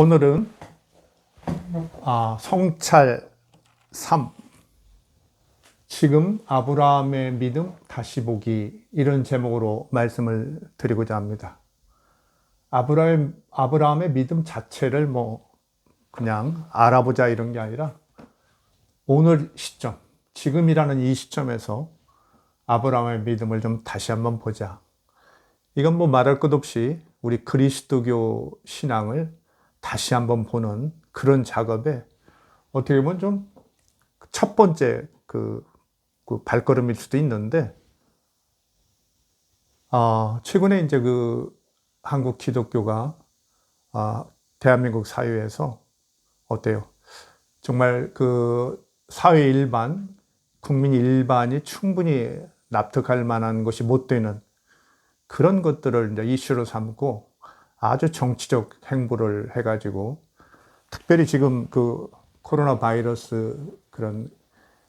오늘은 성찰 3, 지금 아브라함의 믿음 다시 보기, 이런 제목으로 말씀을 드리고자 합니다. 아브라함의 믿음 자체를 그냥 알아보자 이런 게 아니라 오늘 시점, 지금이라는 이 시점에서 아브라함의 믿음을 좀 다시 한번 보자. 이건 말할 것 없이 우리 그리스도교 신앙을 다시 한번 보는 그런 작업에 어떻게 보면 좀 첫 번째 그 발걸음일 수도 있는데, 최근에 이제 한국 기독교가 대한민국 사회에서 어때요? 정말 사회 일반, 국민 일반이 충분히 납득할 만한 것이 못 되는 그런 것들을 이제 이슈로 삼고 아주 정치적 행보를 해가지고, 특별히 지금 코로나 바이러스 그런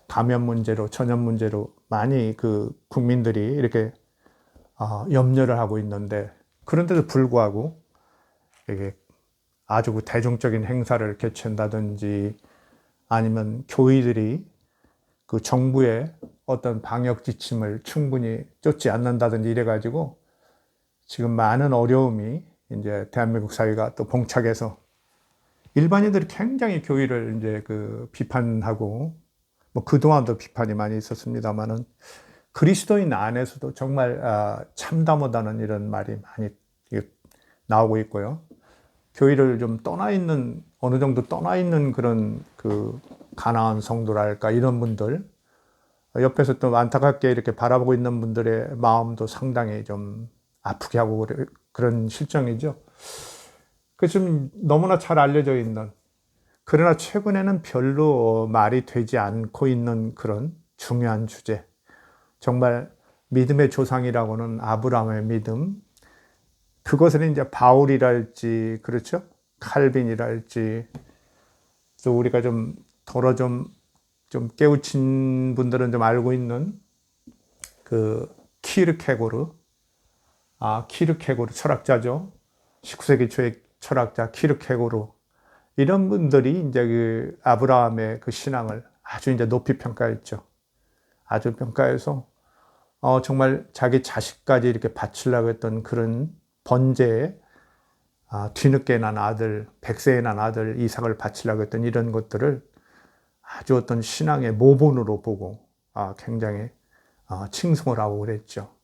감염 문제로, 전염 문제로 많이 국민들이 이렇게 염려를 하고 있는데, 그런데도 불구하고 이게 아주 대중적인 행사를 개최한다든지 아니면 교회들이 정부의 어떤 방역 지침을 충분히 쫓지 않는다든지 이래가지고 지금 많은 어려움이 이제 대한민국 사회가 또 봉착해서 일반인들이 굉장히 교회를 이제 비판하고, 그동안도 비판이 많이 있었습니다만은 그리스도인 안에서도 정말 참담하다는 이런 말이 많이 나오고 있고요. 교회를 좀 어느 정도 떠나 있는 그런 가난한 성도랄까, 이런 분들 옆에서 또 안타깝게 이렇게 바라보고 있는 분들의 마음도 상당히 좀 아프게 하고 그런 실정이죠. 좀 너무나 잘 알려져 있는, 그러나 최근에는 별로 말이 되지 않고 있는 그런 중요한 주제, 정말 믿음의 조상이라고는 아브라함의 믿음, 그것을 이제 바울이랄지, 그렇죠? 칼빈이랄지, 또 우리가 좀 깨우친 분들은 좀 알고 있는 키르케고르 철학자죠. 19세기 초의 철학자 키르케고르, 이런 분들이 이제 아브라함의 신앙을 아주 이제 높이 평가했죠. 아주 평가해서 정말 자기 자식까지 이렇게 바치려고 했던 그런 번제에 뒤늦게 난 아들, 100세에 난 아들 이삭을 바치려고 했던 이런 것들을 아주 어떤 신앙의 모본으로 보고 굉장히 칭송을 하고 그랬죠.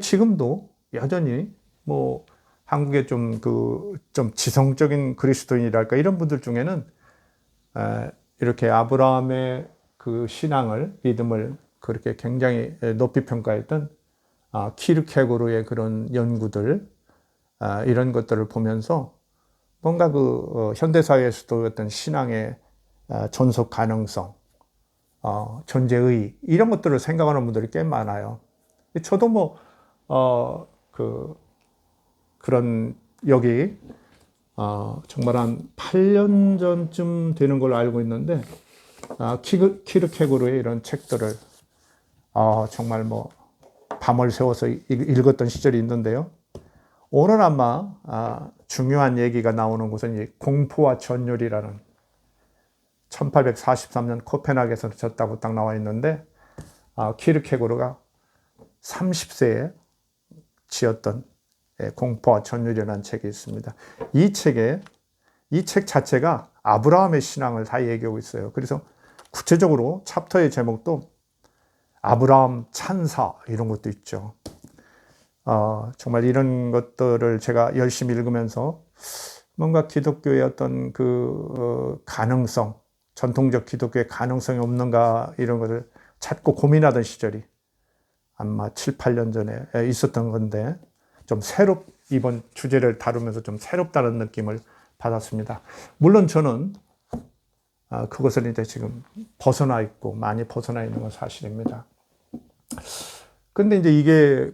지금도 여전히 한국의 좀 지성적인 그리스도인이랄까, 이런 분들 중에는 이렇게 아브라함의 신앙을, 믿음을 그렇게 굉장히 높이 평가했던 키르케고르의 그런 연구들, 이런 것들을 보면서 뭔가 현대사회에서도 어떤 신앙의 존속 가능성, 존재의, 이런 것들을 생각하는 분들이 꽤 많아요. 저도 그런 여기 정말 한 8년 전쯤 되는 걸로 알고 있는데, 키르케고르의 이런 책들을 정말 밤을 새워서 읽었던 시절이 있는데요. 오늘 아마 중요한 얘기가 나오는 곳은 이 공포와 전율이라는, 1843년 코펜하겐에서 졌다고 딱 나와 있는데, 키르케고르가 30세에 지었던 공포와 전율이라는 책이 있습니다. 이 책 자체가 아브라함의 신앙을 다 얘기하고 있어요. 그래서 구체적으로 챕터의 제목도 아브라함 찬사, 이런 것도 있죠. 정말 이런 것들을 제가 열심히 읽으면서 뭔가 기독교의 어떤 가능성, 전통적 기독교의 가능성이 없는가, 이런 것을 찾고 고민하던 시절이 아마 7, 8년 전에 있었던 건데, 좀 이번 주제를 다루면서 좀 새롭다는 느낌을 받았습니다. 물론 저는 그것을 이제 지금 많이 벗어나 있는 건 사실입니다. 근데 이제 이게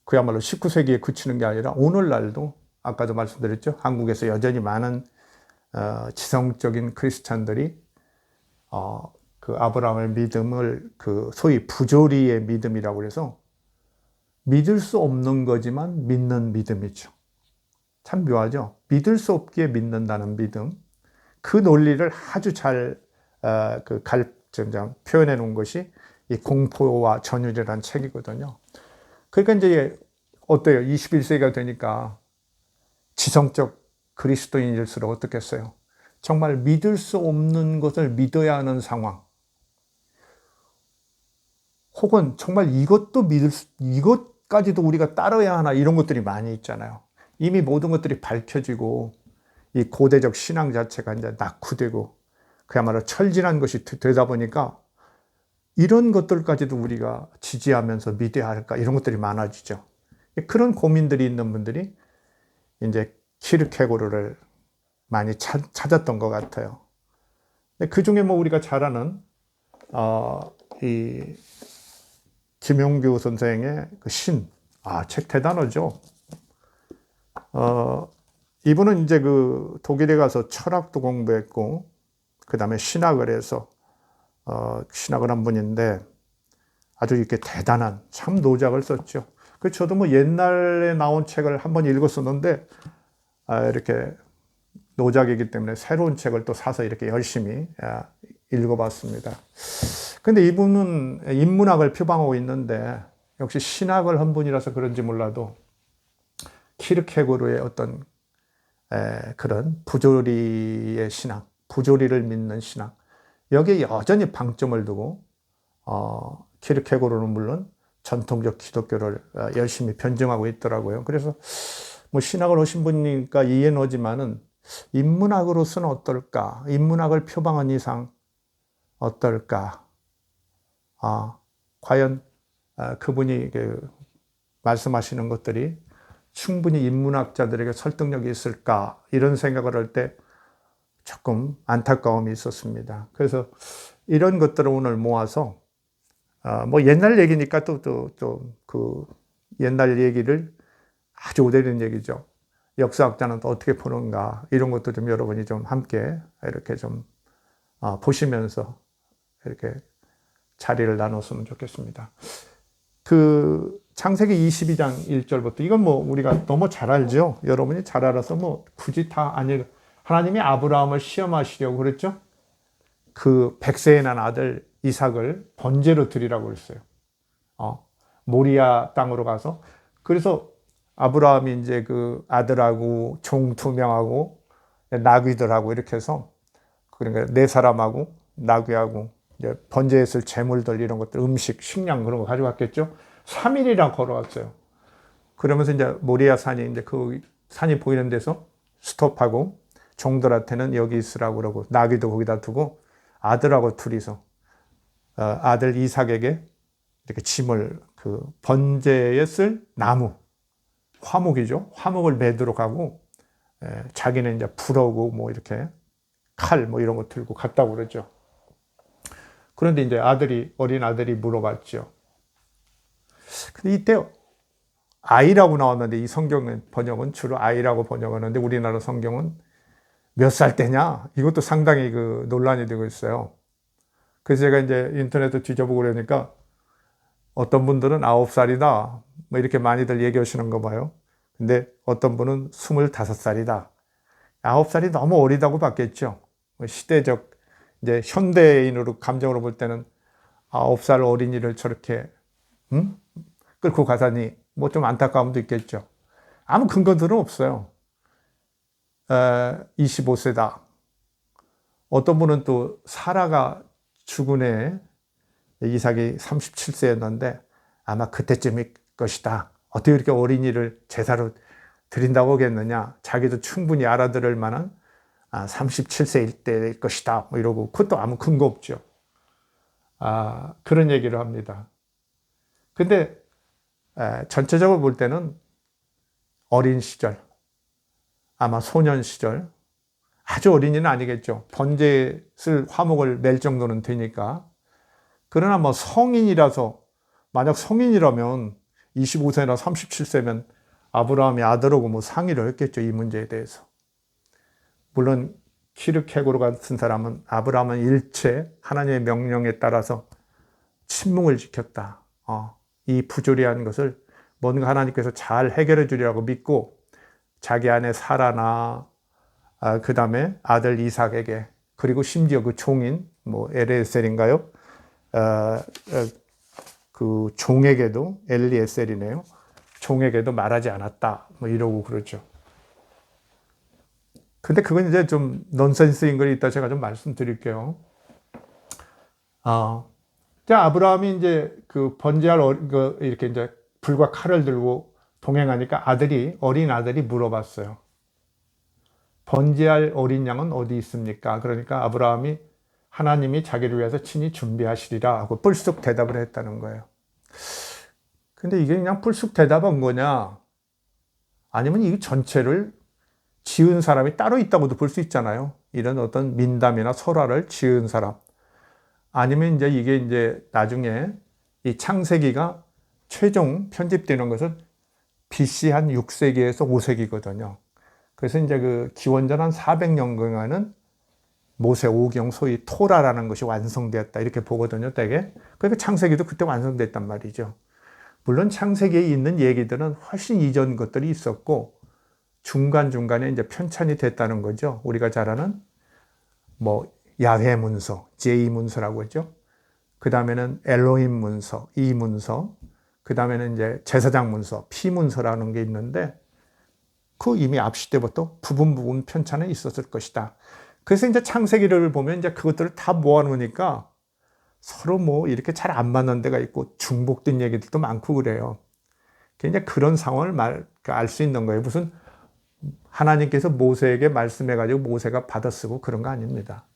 그야말로 19세기에 그치는 게 아니라 오늘날도, 아까도 말씀드렸죠, 한국에서 여전히 많은 지성적인 크리스찬들이 아브라함의 믿음을 소위 부조리의 믿음이라고 해서 믿을 수 없는 거지만 믿는 믿음이죠. 참 묘하죠. 믿을 수 없기에 믿는다는 믿음. 그 논리를 아주 잘 표현해 놓은 것이 이 공포와 전율이라는 책이거든요. 그러니까 이제 어때요? 21세기가 되니까 지성적 그리스도인일수록 어떻겠어요? 정말 믿을 수 없는 것을 믿어야 하는 상황. 혹은 정말 이것까지도 우리가 따라야 하나 이런 것들이 많이 있잖아요. 이미 모든 것들이 밝혀지고 이 고대적 신앙 자체가 이제 낙후되고 그야말로 철진한 것이 되다 보니까 이런 것들까지도 우리가 지지하면서 믿어야 할까 이런 것들이 많아지죠. 그런 고민들이 있는 분들이 이제 키르케고르를 많이 찾았던 것 같아요. 그 중에 뭐 우리가 잘 아는 이 김용규 선생의 그 신, 책 대단하죠. 이분은 이제 그 독일에 가서 철학도 공부했고, 그 다음에 신학을 해서, 신학을 한 분인데, 아주 이렇게 대단한 참 노작을 썼죠. 그 저도 뭐 옛날에 나온 책을 한번 읽었었는데, 이렇게 노작이기 때문에 새로운 책을 또 사서 이렇게 열심히 읽어봤습니다. 근데 이분은 인문학을 표방하고 있는데, 역시 신학을 한 분이라서 그런지 몰라도, 키르케고르의 어떤 그런 부조리의 신앙, 부조리를 믿는 신앙, 여기에 여전히 방점을 두고 키르케고르는 물론 전통적 기독교를 열심히 변증하고 있더라고요. 그래서 뭐 신학을 하신 분이니까 이해는 오지만은 인문학으로서는 어떨까? 인문학을 표방한 이상 어떨까? 과연 그분이 말씀하시는 것들이 충분히 인문학자들에게 설득력이 있을까? 이런 생각을 할 때 조금 안타까움이 있었습니다. 그래서 이런 것들을 오늘 모아서 뭐 옛날 얘기니까 또 그 옛날 얘기를 아주 오래된 얘기죠. 역사학자는 또 어떻게 보는가 이런 것도 좀 여러분이 좀 함께 이렇게 좀 보시면서 이렇게 자리를 나눴으면 좋겠습니다. 그 창세기 22장 1절부터 이건 뭐 우리가 너무 잘 알죠. 여러분이 잘 알아서 뭐 굳이 다 아니 하나님이 아브라함을 시험하시려고 그랬죠. 그 100세에 난 아들 이삭을 번제로 드리라고 그랬어요. 모리아 땅으로 가서 그래서 아브라함이 이제 그 아들하고 종 2명하고 나귀들하고 이렇게 해서 그러니까 4사람하고 나귀하고 이제 번제했을 제물들 이런 것들 음식, 식량 그런 거 가져갔겠죠. 3일이나 걸어왔어요. 그러면서 이제 모리아 산이 이제 그 산이 보이는 데서 스톱하고 종들한테는 여기 있으라고 그러고 나귀도 거기다 두고 아들하고 둘이서 아들 이삭에게 이렇게 짐을 그 번제에 쓸 나무 화목이죠. 화목을 매도록 하고 자기는 이제 불하고 뭐 이렇게 칼 뭐 이런 거 들고 갔다고 그러죠. 그런데 이제 어린 아들이 물어봤죠. 근데 이때 아이라고 나왔는데 이 성경 번역은 주로 아이라고 번역하는데 우리나라 성경은 몇 살 때냐? 이것도 상당히 그 논란이 되고 있어요. 그래서 제가 이제 인터넷에 뒤져보고 그러니까 어떤 분들은 9살이다. 뭐 이렇게 많이들 얘기하시는 거 봐요. 근데 어떤 분은 25살이다. 9살이 너무 어리다고 봤겠죠. 시대적, 이제 현대인으로 감정으로 볼 때는 9살 어린이를 저렇게, 끌고 가다니, 뭐 좀 안타까움도 있겠죠. 아무 근거들은 없어요. 25세다. 어떤 분은 또 사라가 죽은 해 이삭이 37세였는데 아마 그때쯤일 것이다. 어떻게 이렇게 어린이를 제사로 드린다고 하겠느냐. 자기도 충분히 알아들을 만한 37세일 때일 것이다. 뭐 이러고 그것도 아무 근거 없죠. 그런 얘기를 합니다. 근데 전체적으로 볼 때는 어린 시절, 아마 소년 시절, 아주 어린이는 아니겠죠. 번제에 쓸 화목을 맬 정도는 되니까. 그러나 뭐 성인이라서, 만약 성인이라면 25세나 37세면 아브라함이 아들하고 뭐 상의를 했겠죠. 이 문제에 대해서. 물론 키르케고르 같은 사람은 아브라함은 일체 하나님의 명령에 따라서 침묵을 지켰다. 이 부조리한 것을 뭔가 하나님께서 잘 해결해 주리라고 믿고 자기 아내 사라나 그 다음에 아들 이삭에게, 그리고 심지어 그 종인 뭐 엘ie셀인가요? 그 종에게도, 엘리에셀이네요. 종에게도 말하지 않았다. 뭐 이러고 그러죠. 근데 그건 이제 좀 넌센스인 걸 이따 제가 좀 말씀드릴게요. 자, 아브라함이 이제 그 번제할 이렇게 이제 불과 칼을 들고 동행하니까 어린 아들이 물어봤어요. 번제할 어린 양은 어디 있습니까? 그러니까 아브라함이 하나님이 자기를 위해서 친히 준비하시리라 하고 불쑥 대답을 했다는 거예요. 근데 이게 그냥 불쑥 대답한 거냐? 아니면 이 전체를 지은 사람이 따로 있다고도 볼 수 있잖아요. 이런 어떤 민담이나 설화를 지은 사람. 아니면 이제 이게 이제 나중에 이 창세기가 최종 편집되는 것은 BC 한 6세기에서 5세기거든요. 그래서 이제 그 기원전 한 400년경에는 모세 오경 소위 토라라는 것이 완성되었다 이렇게 보거든요, 되게. 그러니까 창세기도 그때 완성됐단 말이죠. 물론 창세기에 있는 얘기들은 훨씬 이전 것들이 있었고 중간중간에 이제 편찬이 됐다는 거죠. 우리가 잘 아는 뭐 야훼 문서, 제2 문서라고 하죠. 그 다음에는 엘로힘 문서, 이 문서, 그 다음에는 이제 제사장 문서, 피 문서라는 게 있는데 그 이미 앞시 때부터 부분 편찬은 있었을 것이다. 그래서 이제 창세기를 보면 이제 그것들을 다 모아놓으니까 서로 뭐 이렇게 잘 안 맞는 데가 있고 중복된 얘기들도 많고 그래요. 이제 그런 상황을 알 수 있는 거예요. 무슨 하나님께서 모세에게 말씀해가지고 모세가 받아쓰고 그런 거 아닙니다.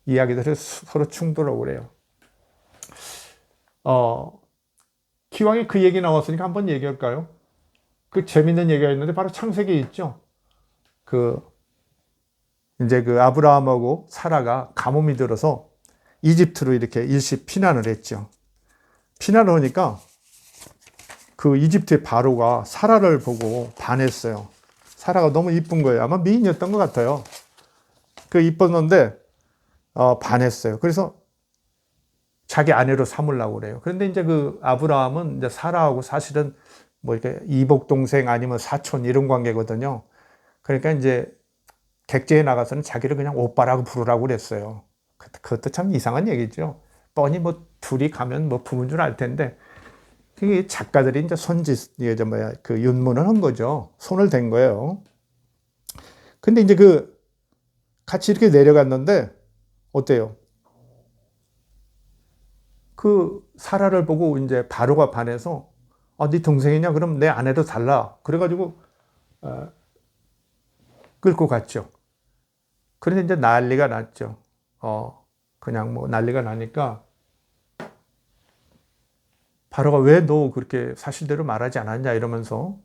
이야기들이 서로 충돌하고 그래요. 기왕에 그 얘기 나왔으니까 한번 얘기할까요? 그 재밌는 얘기가 있는데 바로 창세기에 있죠. 이제 그 아브라함하고 사라가 가뭄이 들어서 이집트로 이렇게 일시 피난을 했죠. 피난을 하니까 그 이집트의 바로가 사라를 보고 반했어요. 사라가 너무 이쁜 거예요. 아마 미인이었던 것 같아요. 그 이뻤는데 반했어요. 그래서 자기 아내로 삼으려고 그래요. 그런데 이제 그 아브라함은 이제 사라하고 사실은 뭐 이렇게 이복 동생 아니면 사촌 이런 관계거든요. 그러니까 이제 객지에 나가서는 자기를 그냥 오빠라고 부르라고 그랬어요. 그것도 참 이상한 얘기죠. 뻔히 뭐 둘이 가면 뭐 부모인 줄 알 텐데 그게 작가들이 이제 그 윤문을 한 거죠. 손을 댄 거예요. 근데 이제 그 같이 이렇게 내려갔는데 어때요? 그 사라를 보고 이제 바로가 반해서 네 동생이냐? 그럼 내 아내도 달라. 그래가지고 끌고 갔죠. 그런데 이제 난리가 났죠. 그냥 뭐 난리가 나니까 바로가 왜 너 그렇게 사실대로 말하지 않았냐 이러면서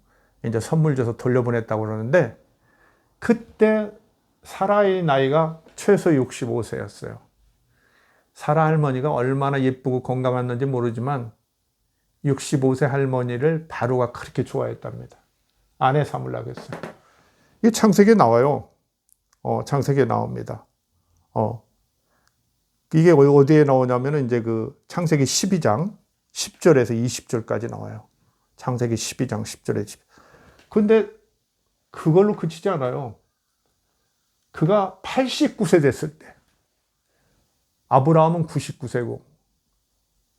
이제 선물 줘서 돌려보냈다고 그러는데 그때 사라의 나이가 최소 65세였어요. 사라 할머니가 얼마나 예쁘고 건강했는지 모르지만 65세 할머니를 바로가 그렇게 좋아했답니다. 아내 삼으려고 했어요. 이게 창세기에 나와요. 창세기에 나옵니다. 이게 어디에 나오냐면은 이제 그 창세기 12장 10절에서 20절까지 나와요. 창세기 12장 10절에 10. 근데 그걸로 그치지 않아요. 그가 89세 됐을 때 아브라함은 99세고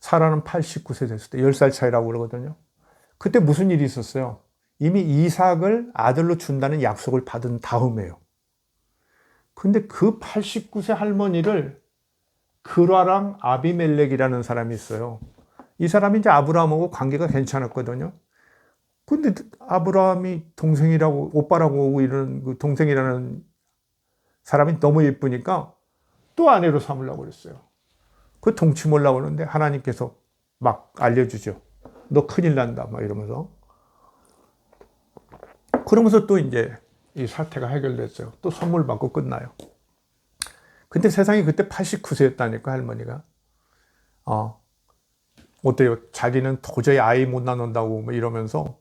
사라는 89세 됐을 때 10살 차이라고 그러거든요. 그때 무슨 일이 있었어요? 이미 이삭을 아들로 준다는 약속을 받은 다음에요. 근데 그 89세 할머니를 그라랑 아비멜렉이라는 사람이 있어요. 이 사람이 이제 아브라함하고 관계가 괜찮았거든요. 근데 아브라함이 동생이라고, 오빠라고 이런 그 동생이라는 사람이 너무 예쁘니까 또 아내로 삼으려고 그랬어요. 그 동치 몰라고 하는데 하나님께서 막 알려주죠. 너 큰일 난다. 막 이러면서. 그러면서 또 이제 이 사태가 해결됐어요. 또 선물 받고 끝나요. 근데 세상에 그때 89세였다니까, 할머니가. 어때요? 자기는 도저히 아이 못 낳는다고 뭐 이러면서,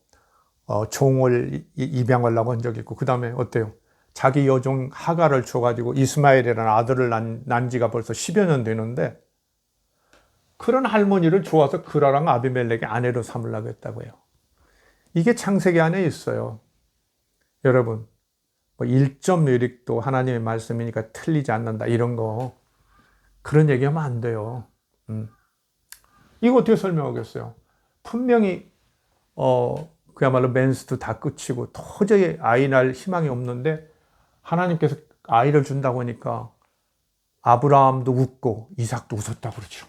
종을 입양하려고 한 적이 있고, 그 다음에 어때요? 자기 여종 하가를 줘가지고 이스마엘이라는 아들을 난 지가 벌써 10여 년 되는데, 그런 할머니를 좋아서 그라랑 아비멜렉의 아내로 삼으려고 했다고요. 이게 창세기 안에 있어요. 여러분, 뭐 1.1획도 하나님의 말씀이니까 틀리지 않는다 이런 거 그런 얘기하면 안 돼요. 이거 어떻게 설명하겠어요? 분명히 그야말로 맨스도 다 끝이고 도저히 아이 낳을 희망이 없는데 하나님께서 아이를 준다고 하니까 아브라함도 웃고 이삭도 웃었다고 그러죠.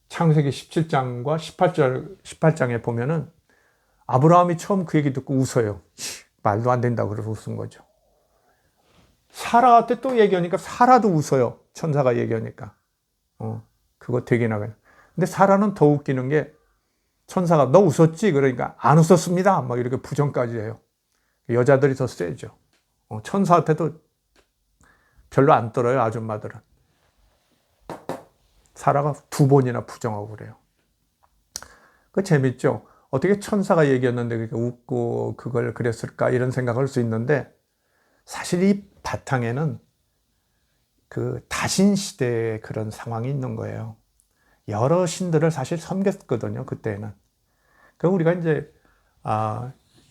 창세기 17장과 18장에 보면은 아브라함이 처음 그 얘기 듣고 웃어요. 말도 안 된다고 그래서 웃은 거죠. 사라한테 또 얘기하니까 사라도 웃어요. 천사가 얘기하니까. 그거 되게 나가요. 근데 사라는 더 웃기는 게 천사가 너 웃었지? 그러니까 안 웃었습니다. 막 이렇게 부정까지 해요. 여자들이 더 세죠. 천사한테도 별로 안 떨어요. 아줌마들은. 사라가 2번이나 부정하고 그래요. 그 재밌죠? 어떻게 천사가 얘기했는데 그렇게 웃고 그걸 그랬을까? 이런 생각을 할 수 있는데 사실 이 바탕에는 그 다신 시대의 그런 상황이 있는 거예요. 여러 신들을 사실 섬겼거든요. 그때는. 그 우리가 이제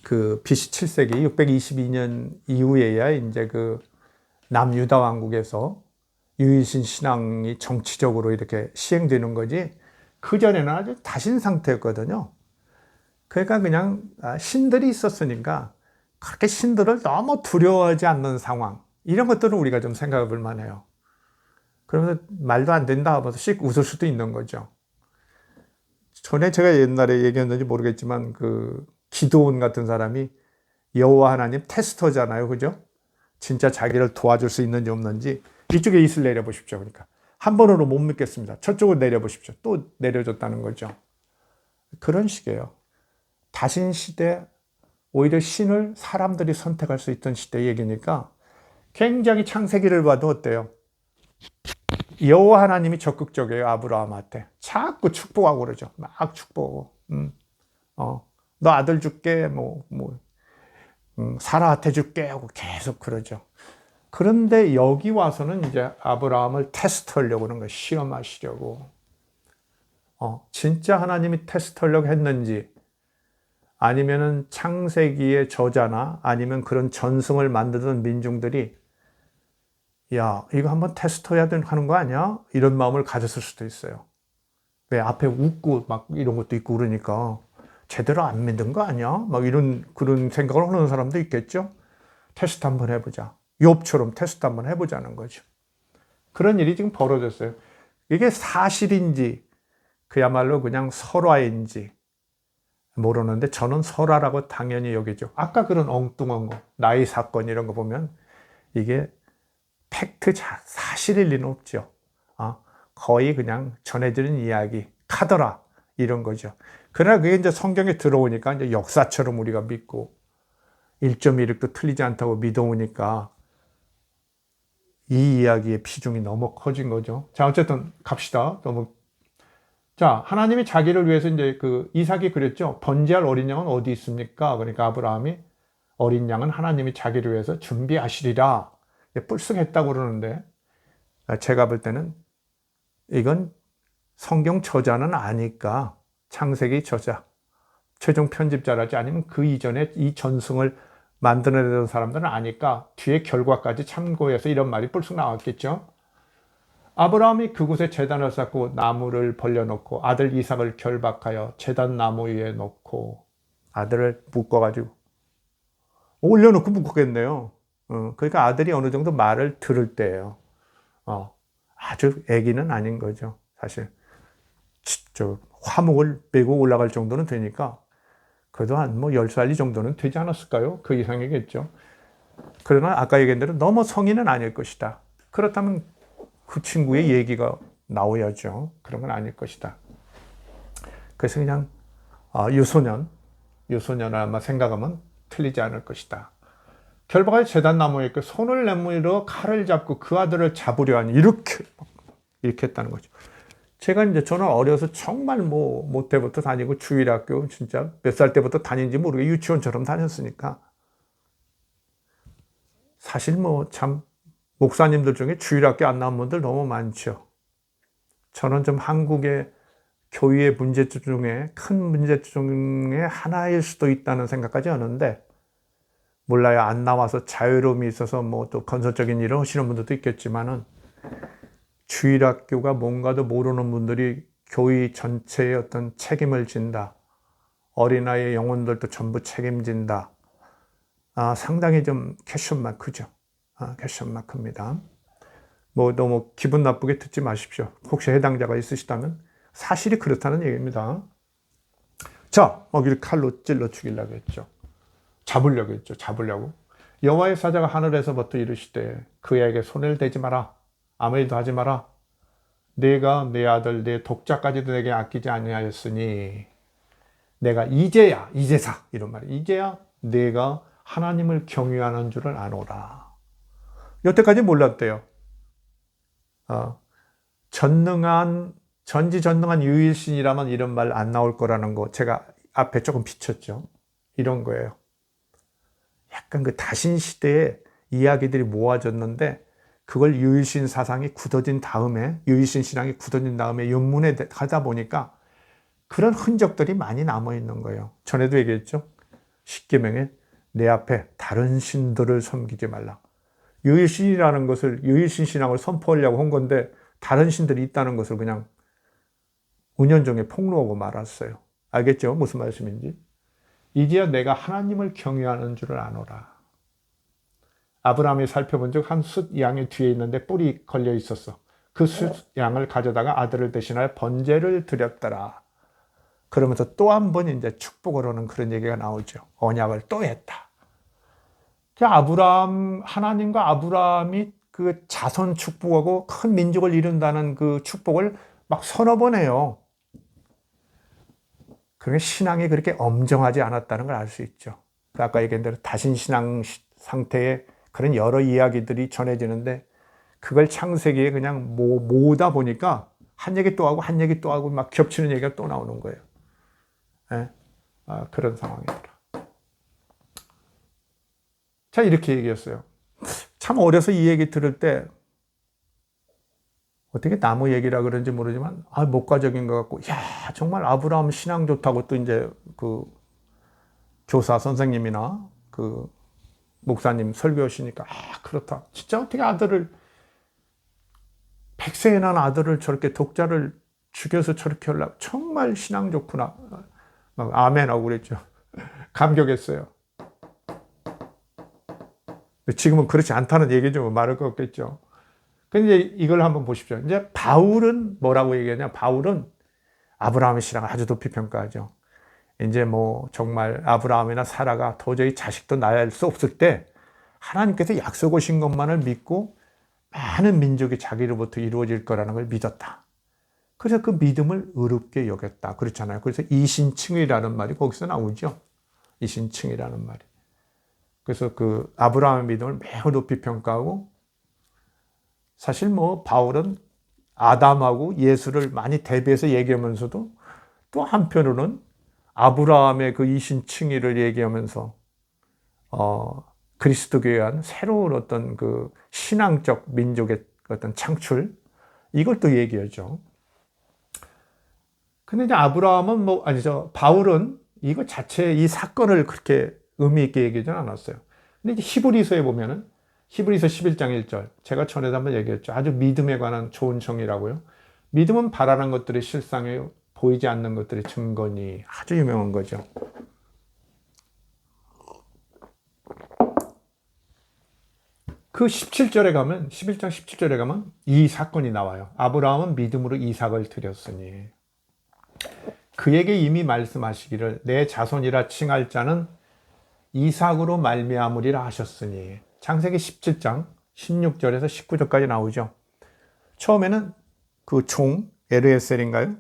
그 BC 7세기 622년 이후에야 이제 그 남유다 왕국에서 유일신 신앙이 정치적으로 이렇게 시행되는 거지. 그 전에는 아주 다신 상태였거든요. 그러니까 그냥 신들이 있었으니까 그렇게 신들을 너무 두려워하지 않는 상황. 이런 것들은 우리가 좀 생각해 볼 만해요. 그러면서 말도 안 된다 하면서 씩 웃을 수도 있는 거죠. 전에 제가 옛날에 얘기했는지 모르겠지만 그 기드온 같은 사람이 여호와 하나님 테스터잖아요. 그죠? 진짜 자기를 도와줄 수 있는지 없는지 이쪽에 있을 내려보십시오. 그러니까 한 번으로 못 믿겠습니다. 저쪽으로 내려보십시오. 또 내려줬다는 거죠. 그런 식이에요. 다신 시대, 오히려 신을 사람들이 선택할 수 있던 시대 얘기니까 굉장히 창세기를 봐도 어때요? 여호와 하나님이 적극적이에요. 아브라함한테 자꾸 축복하고 그러죠. 막 축복하고 너 아들 줄게 사라한테 줄게 하고 계속 그러죠. 그런데 여기 와서는 이제 아브라함을 테스트하려고 그런 거예요. 시험하시려고. 진짜 하나님이 테스트하려고 했는지 아니면은 창세기의 저자나 아니면 그런 전승을 만들던 민중들이 야, 이거 한번 테스트해야 하는 거 아니야? 이런 마음을 가졌을 수도 있어요. 왜 앞에 웃고 막 이런 것도 있고 그러니까 제대로 안 믿은 거 아니야? 막 이런 그런 생각을 하는 사람도 있겠죠. 테스트 한번 해보자. 욥처럼 테스트 한번 해보자는 거죠. 그런 일이 지금 벌어졌어요. 이게 사실인지 그야말로 그냥 설화인지 모르는데 저는 설화라고 당연히 여기죠. 아까 그런 엉뚱한 거, 나이 사건 이런 거 보면 이게 팩트 사실일 리는 없죠. 거의 그냥 전해지는 이야기, 카더라 이런 거죠. 그러나 그게 이제 성경에 들어오니까 이제 역사처럼 우리가 믿고 1.1획도 틀리지 않다고 믿어오니까 이 이야기의 비중이 너무 커진 거죠. 자, 어쨌든 갑시다. 자, 하나님이 자기를 위해서 이제 그 이삭이 그랬죠. 번제할 어린 양은 어디 있습니까? 그러니까 아브라함이 어린 양은 하나님이 자기를 위해서 준비하시리라. 뿔쓱했다고 그러는데 제가 볼 때는 이건 성경 저자는 아니까 창세기 저자, 최종 편집자라지 아니면 그 이전에 이 전승을 만들어내던 사람들은 아니까 뒤에 결과까지 참고해서 이런 말이 뿔쓱 나왔겠죠. 아브라함이 그곳에 제단을 쌓고 나무를 벌려놓고 아들 이삭을 결박하여 제단 나무 위에 놓고 아들을 묶어가지고 올려놓고 묶었겠네요. 그러니까 아들이 어느 정도 말을 들을 때예요. 아주 애기는 아닌 거죠. 사실 저 화목을 메고 올라갈 정도는 되니까 그래도 한 10살 이 정도는 되지 않았을까요? 그 이상이겠죠. 그러나 아까 얘기한 대로 너무 성인은 아닐 것이다. 그렇다면 그 친구의 얘기가 나와야죠. 그런 건 아닐 것이다. 그래서 그냥 유소년을 아마 생각하면 틀리지 않을 것이다. 결박하여 제단나무에 그 손을 내밀어 칼을 잡고 그 아들을 잡으려 하니 이렇게 했다는 거죠. 저는 어려서 정말 모태부터 다니고 주일학교 진짜 몇 살 때부터 다닌지 모르게 유치원처럼 다녔으니까 사실 참 목사님들 중에 주일학교 안 나온 분들 너무 많죠. 저는 좀 한국의 교회의 문제점 중에 큰 문제점 중에 하나일 수도 있다는 생각까지 하는데 몰라요. 안 나와서 자유로움이 있어서 뭐 또 건설적인 일을 하시는 분들도 있겠지만은 주일학교가 뭔가도 모르는 분들이 교회 전체의 어떤 책임을 진다. 어린아이의 영혼들도 전부 책임진다. 상당히 좀 퀘션 마크죠. 퀘션 마크입니다. 뭐 너무 기분 나쁘게 듣지 마십시오. 혹시 해당자가 있으시다면 사실이 그렇다는 얘기입니다. 자, 먹이를 칼로 찔러 죽이려고 했죠. 잡으려고 했죠. 잡으려고. 여호와의 사자가 하늘에서부터 이르시되 그에게 손을 대지 마라. 아무 일도 하지 마라. 내가 내 아들 내 독자까지도 내게 아끼지 아니하였으니 내가 이제사 이런 말이 이제야 내가 하나님을 경외하는 줄을 아노라. 여태까지 몰랐대요. 전지전능한 유일신이라면 이런 말 안 나올 거라는 거 제가 앞에 조금 비쳤죠. 이런 거예요. 약간 그 다신 시대에 이야기들이 모아졌는데 그걸 유일신 사상이 굳어진 다음에 유일신 신앙이 굳어진 다음에 윤문에 가다 보니까 그런 흔적들이 많이 남아있는 거예요. 전에도 얘기했죠. 십계명에 내 앞에 다른 신들을 섬기지 말라. 유일신이라는 것을 유일신 신앙을 선포하려고 한 건데 다른 신들이 있다는 것을 그냥 은연중에 폭로하고 말았어요. 알겠죠? 무슨 말씀인지. 이제야 내가 하나님을 경외하는 줄을 아노라. 아브라함이 살펴본 적 한 숫 양의 뒤에 있는데 뿔이 걸려 있었어. 그 숫 양을 가져다가 아들을 대신하여 번제를 드렸더라. 그러면서 또 한 번 이제 축복을 하는 그런 얘기가 나오죠. 언약을 또 했다. 하나님과 아브라함이 그 자손 축복하고 큰 민족을 이룬다는 그 축복을 막 서너 번 해요. 그러니까 신앙이 그렇게 엄정하지 않았다는 걸 알 수 있죠. 아까 얘기한 대로 다신신앙 상태에 그런 여러 이야기들이 전해지는데 그걸 창세기에 그냥 모으다 보니까 한 얘기 또 하고 한 얘기 또 하고 막 겹치는 얘기가 또 나오는 거예요. 네? 그런 상황이더라. 자, 이렇게 얘기했어요. 참 어려서 이 얘기 들을 때 어떻게 나무 얘기라 그런지 모르지만 목가적인 것 같고 야 정말 아브라함 신앙 좋다고 또 이제 그 교사 선생님이나 그 목사님 설교하시니까 그렇다. 진짜 어떻게 아들을 100세에 난 아들을 저렇게 독자를 죽여서 저렇게 하려고 정말 신앙 좋구나. 막 아멘하고 그랬죠. 감격했어요. 지금은 그렇지 않다는 얘기죠. 말할 거 없겠죠. 근데 이걸 한번 보십시오. 이제 바울은 뭐라고 얘기하냐? 바울은 아브라함의 신앙을 아주 높이 평가하죠. 이제 뭐 정말 아브라함이나 사라가 도저히 자식도 낳을 수 없을 때 하나님께서 약속하신 것만을 믿고 많은 민족이 자기로부터 이루어질 거라는 걸 믿었다. 그래서 그 믿음을 의롭게 여겼다. 그렇잖아요. 그래서 이신칭이라는 말이 거기서 나오죠. 이신칭이라는 말이. 그래서 그 아브라함의 믿음을 매우 높이 평가하고 사실 뭐 바울은 아담하고 예수를 많이 대비해서 얘기하면서도 또 한편으로는 아브라함의 그 이신칭의를 얘기하면서 그리스도교에 대한 새로운 어떤 그 신앙적 민족의 어떤 창출 이걸 또 얘기하죠. 근데 이제 바울은 이거 자체 이 사건을 그렇게 의미 있게 얘기하지는 않았어요. 근데 이제 히브리서에 보면은 히브리서 11장 1절 제가 전에도 한번 얘기했죠. 아주 믿음에 관한 좋은 정의라고요. 믿음은 바라는 것들의 실상이요 보이지 않는 것들의 증거니 아주 유명한 거죠. 그 17절에 가면 11장 17절에 가면 이 사건이 나와요. 아브라함은 믿음으로 이삭을 드렸으니 그에게 이미 말씀하시기를 내 자손이라 칭할 자는 이삭으로 말미암으리라 하셨으니 창세기 17장 16절에서 19절까지 나오죠. 처음에는 그 종 엘르에셀인가요?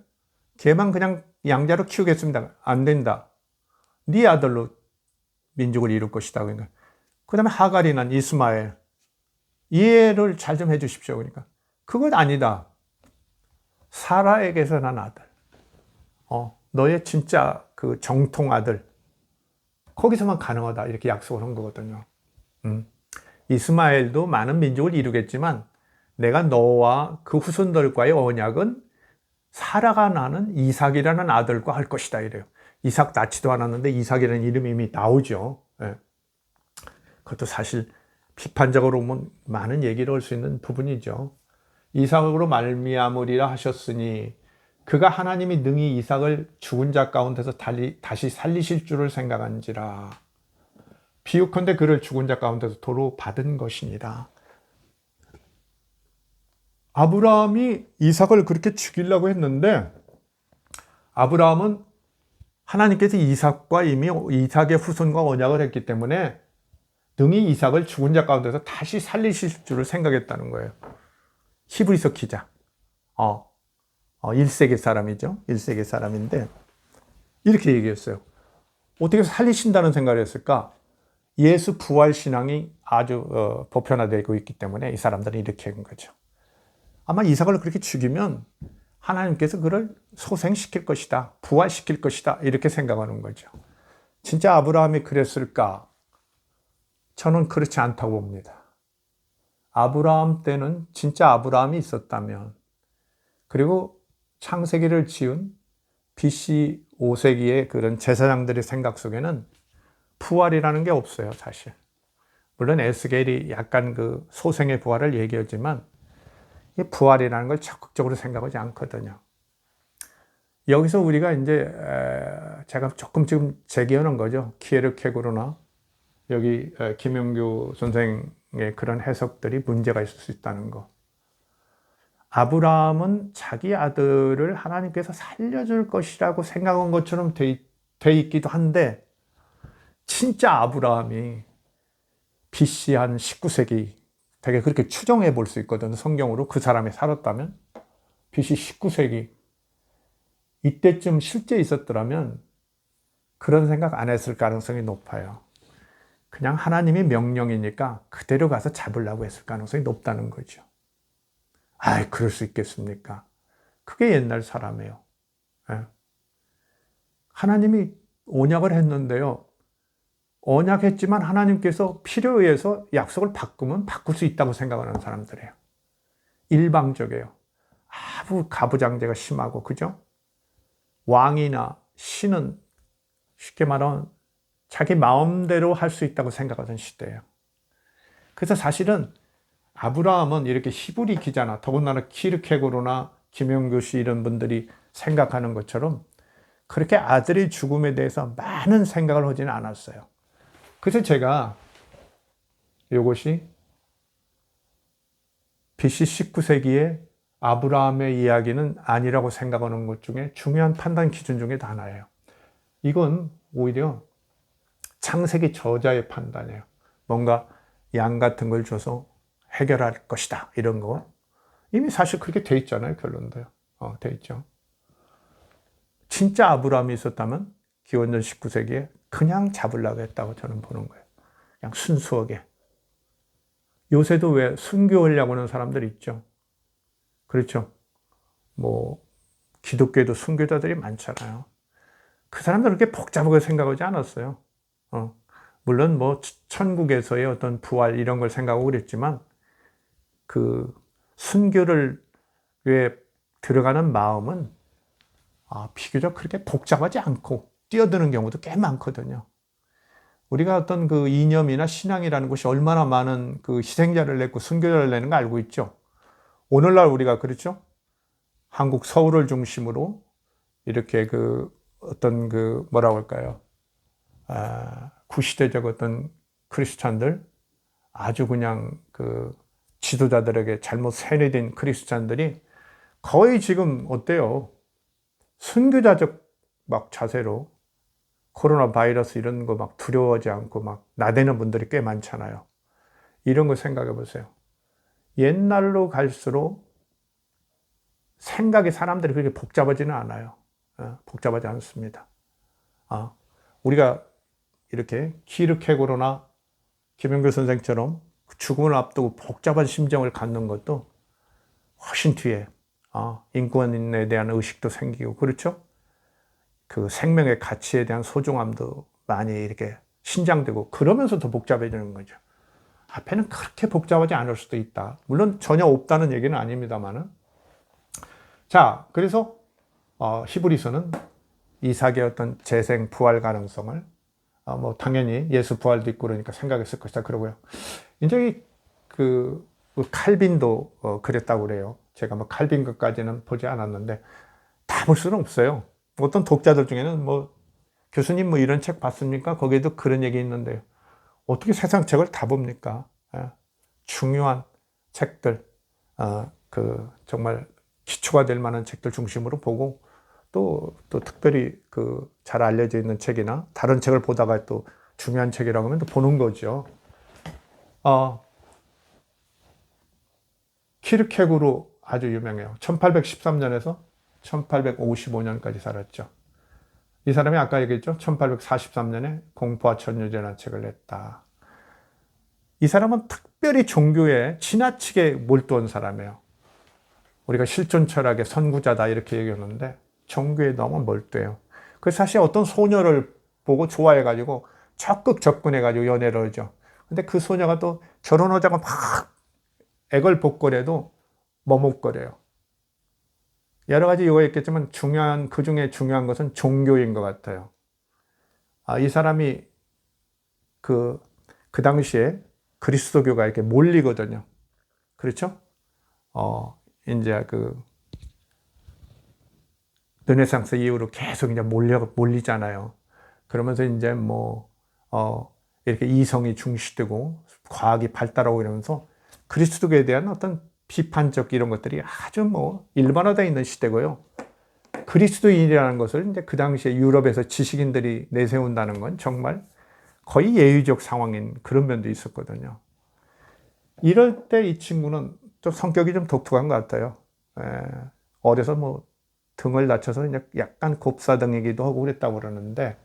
걔만 그냥 양자로 키우겠습니다. 안 된다. 네 아들로 민족을 이룰 것이다. 그러니까 그 다음에 하갈이는 이스마엘 이해를 잘 좀 해주십시오. 그러니까 그건 아니다. 사라에게서 난 아들. 너의 진짜 그 정통 아들. 거기서만 가능하다. 이렇게 약속을 한 거거든요. 이스마엘도 많은 민족을 이루겠지만 내가 너와 그 후손들과의 언약은 사라가 낳은 이삭이라는 아들과 할 것이다. 이래요. 이삭 낳지도 않았는데 이삭이라는 이름이 이미 나오죠. 예. 그것도 사실 비판적으로 보면 많은 얘기를 할 수 있는 부분이죠. 이삭으로 말미암으리라 하셨으니 그가 하나님이 능히 이삭을 죽은 자 가운데서 다시 살리실 줄을 생각한지라. 비유컨대 그를 죽은 자 가운데서 도로 받은 것이니라. 아브라함이 이삭을 그렇게 죽이려고 했는데 아브라함은 하나님께서 이삭과 이미 이삭의 후손과 언약을 했기 때문에 능히 이삭을 죽은 자 가운데서 다시 살리실 줄을 생각했다는 거예요. 히브리서 기자. 1세기 사람이죠. 1세기 사람인데 이렇게 얘기했어요. 어떻게 살리신다는 생각을 했을까? 예수 부활 신앙이 아주 보편화되고 있기 때문에 이 사람들은 이렇게 한 거죠. 아마 이삭을 그렇게 죽이면 하나님께서 그를 소생시킬 것이다. 부활시킬 것이다. 이렇게 생각하는 거죠. 진짜 아브라함이 그랬을까? 저는 그렇지 않다고 봅니다. 아브라함 때는 진짜 아브라함이 있었다면, 그리고 창세기를 지은 BC 5세기의 그런 제사장들의 생각 속에는 부활이라는 게 없어요, 사실. 물론 에스겔이 약간 그 소생의 부활을 얘기하지만 이 부활이라는 걸 적극적으로 생각하지 않거든요. 여기서 우리가 이제 제가 조금 지금 제기하는 거죠. 키에르케고르나 여기 김영규 선생의 그런 해석들이 문제가 있을 수 있다는 거. 아브라함은 자기 아들을 하나님께서 살려줄 것이라고 생각한 것처럼 돼 있기도 한데 진짜 아브라함이 BC 한 19세기 되게 그렇게 추정해 볼 수 있거든요. 성경으로 그 사람이 살았다면 BC 19세기 이때쯤 실제 있었더라면 그런 생각 안 했을 가능성이 높아요. 그냥 하나님의 명령이니까 그대로 가서 잡으려고 했을 가능성이 높다는 거죠. 아이, 그럴 수 있겠습니까? 그게 옛날 사람이에요. 하나님이 언약을 했는데요. 언약했지만 하나님께서 필요에 의해서 약속을 바꾸면 바꿀 수 있다고 생각하는 사람들이에요. 일방적이에요. 아주 가부장제가 심하고, 그죠? 왕이나 신은 쉽게 말하면 자기 마음대로 할 수 있다고 생각하던 시대예요. 그래서 사실은 아브라함은 이렇게 히브리 기자나 더군다나 키르케고르나 김영규 씨 이런 분들이 생각하는 것처럼 그렇게 아들의 죽음에 대해서 많은 생각을 하지는 않았어요. 그래서 제가 이것이 BC 19세기의 아브라함의 이야기는 아니라고 생각하는 것 중에 중요한 판단 기준 중에 하나예요. 이건 오히려 창세기 저자의 판단이에요. 뭔가 양 같은 걸 줘서 해결할 것이다. 이런 거. 이미 사실 그렇게 돼 있잖아요. 결론도요. 돼 있죠. 진짜 아브라함이 있었다면 기원전 19세기에 그냥 잡으려고 했다고 저는 보는 거예요. 그냥 순수하게. 요새도 왜 순교하려고 하는 사람들 있죠. 그렇죠. 뭐 기독교에도 순교자들이 많잖아요. 그 사람들은 그렇게 복잡하게 생각하지 않았어요. 물론 뭐 천국에서의 어떤 부활 이런 걸 생각하고 그랬지만 그 순교를 왜 들어가는 마음은 비교적 그렇게 복잡하지 않고 뛰어드는 경우도 꽤 많거든요. 우리가 어떤 그 이념이나 신앙이라는 것이 얼마나 많은 그 희생자를 냈고 순교자를 내는 거 알고 있죠. 오늘날 우리가 그렇죠. 한국 서울을 중심으로 이렇게 그 어떤 그 뭐라고 할까요? 구시대적 어떤 크리스찬들 아주 그냥 그 지도자들에게 잘못 세뇌된 크리스찬들이 거의 지금 어때요? 순교자적 막 자세로 코로나 바이러스 이런 거 막 두려워하지 않고 막 나대는 분들이 꽤 많잖아요. 이런 거 생각해 보세요. 옛날로 갈수록 생각이 사람들이 그렇게 복잡하지는 않아요. 복잡하지 않습니다. 우리가 이렇게 키르케고르나 김영규 선생처럼 죽음을 앞두고 복잡한 심정을 갖는 것도 훨씬 뒤에 인권에 대한 의식도 생기고 그렇죠? 그 생명의 가치에 대한 소중함도 많이 이렇게 신장되고 그러면서 더 복잡해지는 거죠. 앞에는 그렇게 복잡하지 않을 수도 있다. 물론 전혀 없다는 얘기는 아닙니다만은. 자, 그래서 히브리서는 이삭의 어떤 재생 부활 가능성을 뭐 당연히 예수 부활도 있고 그러니까 생각했을 것이다 그러고요. 이제 그 칼빈도 그랬다고 그래요. 제가 뭐 칼빈 것까지는 보지 않았는데 다 볼 수는 없어요. 어떤 독자들 중에는 뭐 교수님 뭐 이런 책 봤습니까? 거기에도 그런 얘기 있는데요. 어떻게 세상 책을 다 봅니까? 예. 중요한 책들, 그 정말 기초가 될 만한 책들 중심으로 보고 또 특별히 그 잘 알려져 있는 책이나 다른 책을 보다가 또 중요한 책이라고 하면 또 보는 거죠. 키르케고르 아주 유명해요. 1813년에서 1855년까지 살았죠. 이 사람이 아까 얘기했죠. 1843년에 공포와 천유제라는 책을 냈다. 이 사람은 특별히 종교에 지나치게 몰두한 사람이에요. 우리가 실존 철학의 선구자다 이렇게 얘기하는데 종교에 너무 몰두해요. 그래서 사실 어떤 소녀를 보고 좋아해가지고 적극 접근해가지고 연애를 하죠. 근데 그 소녀가 또 결혼하자고 막 애걸복걸해도 머뭇거려요. 여러 가지 이유가 있겠지만 그 중에 중요한 것은 종교인 것 같아요. 이 사람이 그 당시에 그리스도교가 이렇게 몰리거든요. 그렇죠? 이제 그 르네상스 이후로 계속 이제 몰리잖아요. 그러면서 이제 뭐, 이렇게 이성이 중시되고 과학이 발달하고 이러면서 그리스도교에 대한 어떤 비판적 이런 것들이 아주 뭐 일반화되어 있는 시대고요. 그리스도인이라는 것을 이제 그 당시에 유럽에서 지식인들이 내세운다는 건 정말 거의 예의적 상황인 그런 면도 있었거든요. 이럴 때 이 친구는 좀 성격이 좀 독특한 것 같아요. 어려서 뭐 등을 다쳐서 이제 약간 곱사등이기도 하고 그랬다고 그러는데,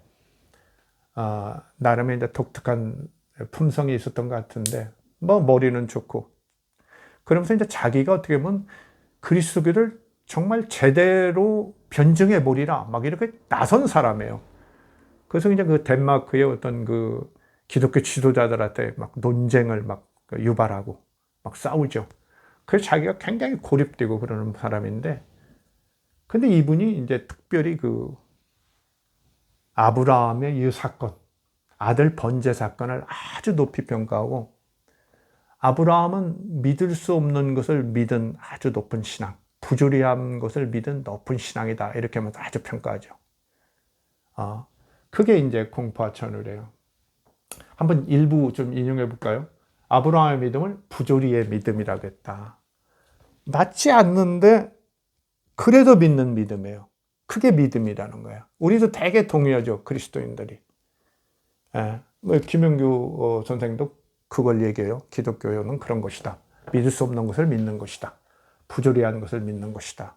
나름의 이제 독특한 품성이 있었던 것 같은데, 뭐 머리는 좋고, 그러면서 이제 자기가 어떻게 보면 그리스도교를 정말 제대로 변증해 보리라 막 이렇게 나선 사람이에요. 그래서 이제 그 덴마크의 어떤 그 기독교 지도자들한테 막 논쟁을 막 유발하고 막 싸우죠. 그래서 자기가 굉장히 고립되고 그러는 사람인데, 근데 이분이 이제 특별히 그 아브라함의 이 사건, 아들 번제 사건을 아주 높이 평가하고, 아브라함은 믿을 수 없는 것을 믿은 아주 높은 신앙, 부조리한 것을 믿은 높은 신앙이다 이렇게 하면서 아주 평가하죠. 그게 이제 공포와 천유래요. 한번 일부 좀 인용해 볼까요? 아브라함의 믿음을 부조리의 믿음이라고 했다. 맞지 않는데 그래도 믿는 믿음이에요. 그게 믿음이라는 거야. 우리도 되게 동의하죠, 그리스도인들이. 뭐 김영규 선생도 그걸 얘기해요. 기독교는 그런 것이다. 믿을 수 없는 것을 믿는 것이다. 부조리한 것을 믿는 것이다.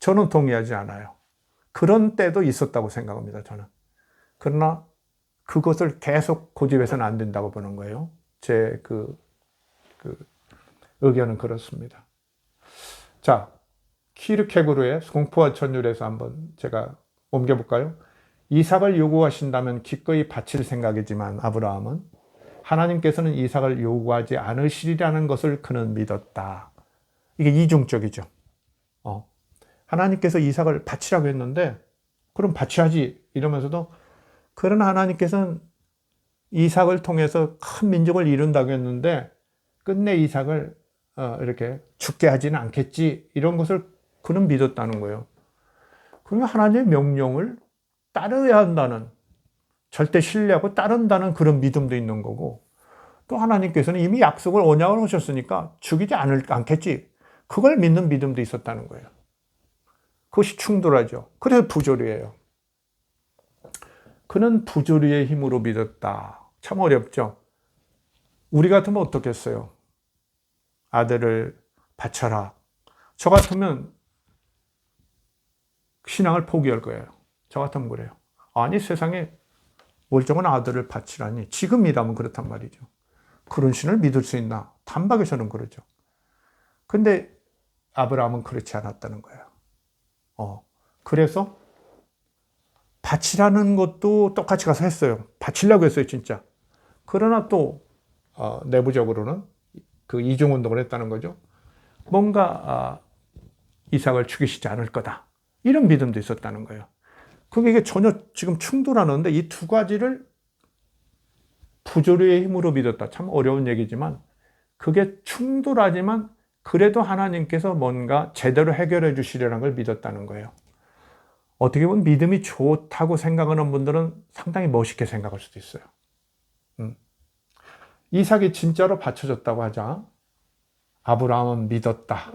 저는 동의하지 않아요. 그런 때도 있었다고 생각합니다, 저는. 그러나 그것을 계속 고집해서는 안 된다고 보는 거예요. 제 그 의견은 그렇습니다. 자, 키르케고르의 공포와 천율에서 한번 제가 옮겨볼까요? 이삭을 요구하신다면 기꺼이 바칠 생각이지만 아브라함은 하나님께서는 이삭을 요구하지 않으시리라는 것을 그는 믿었다. 이게 이중적이죠. 하나님께서 이삭을 바치라고 했는데 그럼 바쳐야지 이러면서도, 그러나 하나님께서는 이삭을 통해서 큰 민족을 이룬다고 했는데 끝내 이삭을 이렇게 죽게 하지는 않겠지, 이런 것을 그는 믿었다는 거예요. 그러면 하나님의 명령을 따르야 한다는, 절대 신뢰하고 따른다는 그런 믿음도 있는 거고, 또 하나님께서는 이미 약속을 언약을 하셨으니까 죽이지 않겠지, 그걸 믿는 믿음도 있었다는 거예요. 그것이 충돌하죠. 그래서 부조리예요. 그는 부조리의 힘으로 믿었다. 참 어렵죠. 우리 같으면 어떻겠어요? 아들을 바쳐라. 저 같으면 신앙을 포기할 거예요. 저 같으면 그래요. 아니, 세상에 멀쩡한 아들을 바치라니. 지금이라면 그렇단 말이죠. 그런 신을 믿을 수 있나? 단박에서는 그러죠. 근데 아브라함은 그렇지 않았다는 거예요. 그래서 바치라는 것도 똑같이 가서 했어요. 바치려고 했어요, 진짜. 그러나 또 내부적으로는 그 이중운동을 했다는 거죠. 뭔가 이삭을 죽이시지 않을 거다, 이런 믿음도 있었다는 거예요. 그게 전혀 지금 충돌하는데 이 두 가지를 부조리의 힘으로 믿었다. 참 어려운 얘기지만 그게 충돌하지만 그래도 하나님께서 뭔가 제대로 해결해 주시려는 걸 믿었다는 거예요. 어떻게 보면 믿음이 좋다고 생각하는 분들은 상당히 멋있게 생각할 수도 있어요. 이삭이 진짜로 바쳐졌다고 하자. 아브라함은 믿었다.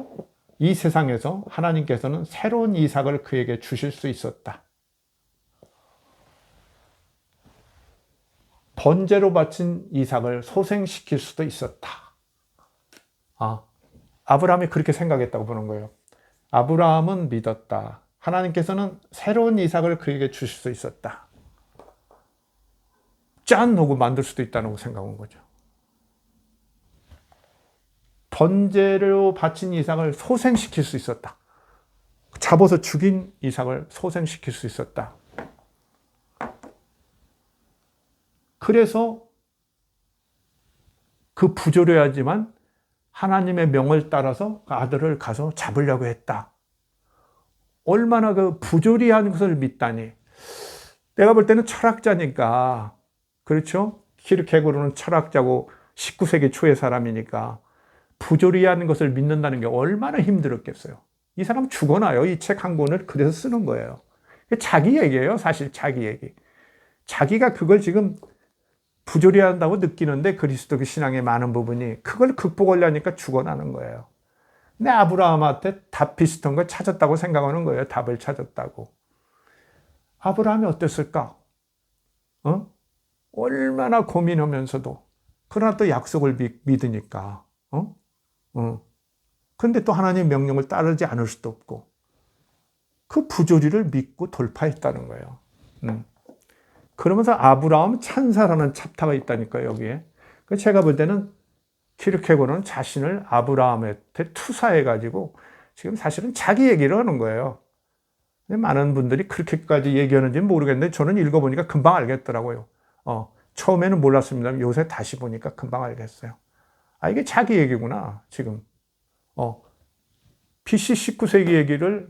이 세상에서 하나님께서는 새로운 이삭을 그에게 주실 수 있었다. 번제로 바친 이삭을 소생시킬 수도 있었다. 아브라함이 그렇게 생각했다고 보는 거예요. 아브라함은 믿었다. 하나님께서는 새로운 이삭을 그에게 주실 수 있었다. 짠! 하고 만들 수도 있다는 생각한 거죠. 번제로 바친 이삭을 소생시킬 수 있었다. 잡아서 죽인 이삭을 소생시킬 수 있었다. 그래서 그 부조리하지만 하나님의 명을 따라서 아들을 가서 잡으려고 했다. 얼마나 그 부조리한 것을 믿다니. 내가 볼 때는 철학자니까, 그렇죠? 키르케고르는 철학자고 19세기 초의 사람이니까 부조리한 것을 믿는다는 게 얼마나 힘들었겠어요. 이 사람 죽어나요. 이 책 한 권을 그래서 쓰는 거예요. 자기 얘기예요. 사실 자기 얘기. 자기가 그걸 지금 부조리한다고 느끼는데 그리스도 신앙의 많은 부분이 그걸 극복하려니까 죽어나는 거예요. 근데 아브라함한테 답 비슷한 걸 찾았다고 생각하는 거예요. 답을 찾았다고. 아브라함이 어땠을까? 얼마나 고민하면서도 그러나 또 약속을 믿으니까. 그런데 또 하나님의 명령을 따르지 않을 수도 없고 그 부조리를 믿고 돌파했다는 거예요. 그러면서 아브라함 찬사라는 챕터가 있다니까요, 여기에. 제가 볼 때는 키르케고르는 자신을 아브라함한테 투사해가지고 지금 사실은 자기 얘기를 하는 거예요. 많은 분들이 그렇게까지 얘기하는지는 모르겠는데 저는 읽어보니까 금방 알겠더라고요. 처음에는 몰랐습니다. 요새 다시 보니까 금방 알겠어요. 이게 자기 얘기구나, 지금. BC 19세기 얘기를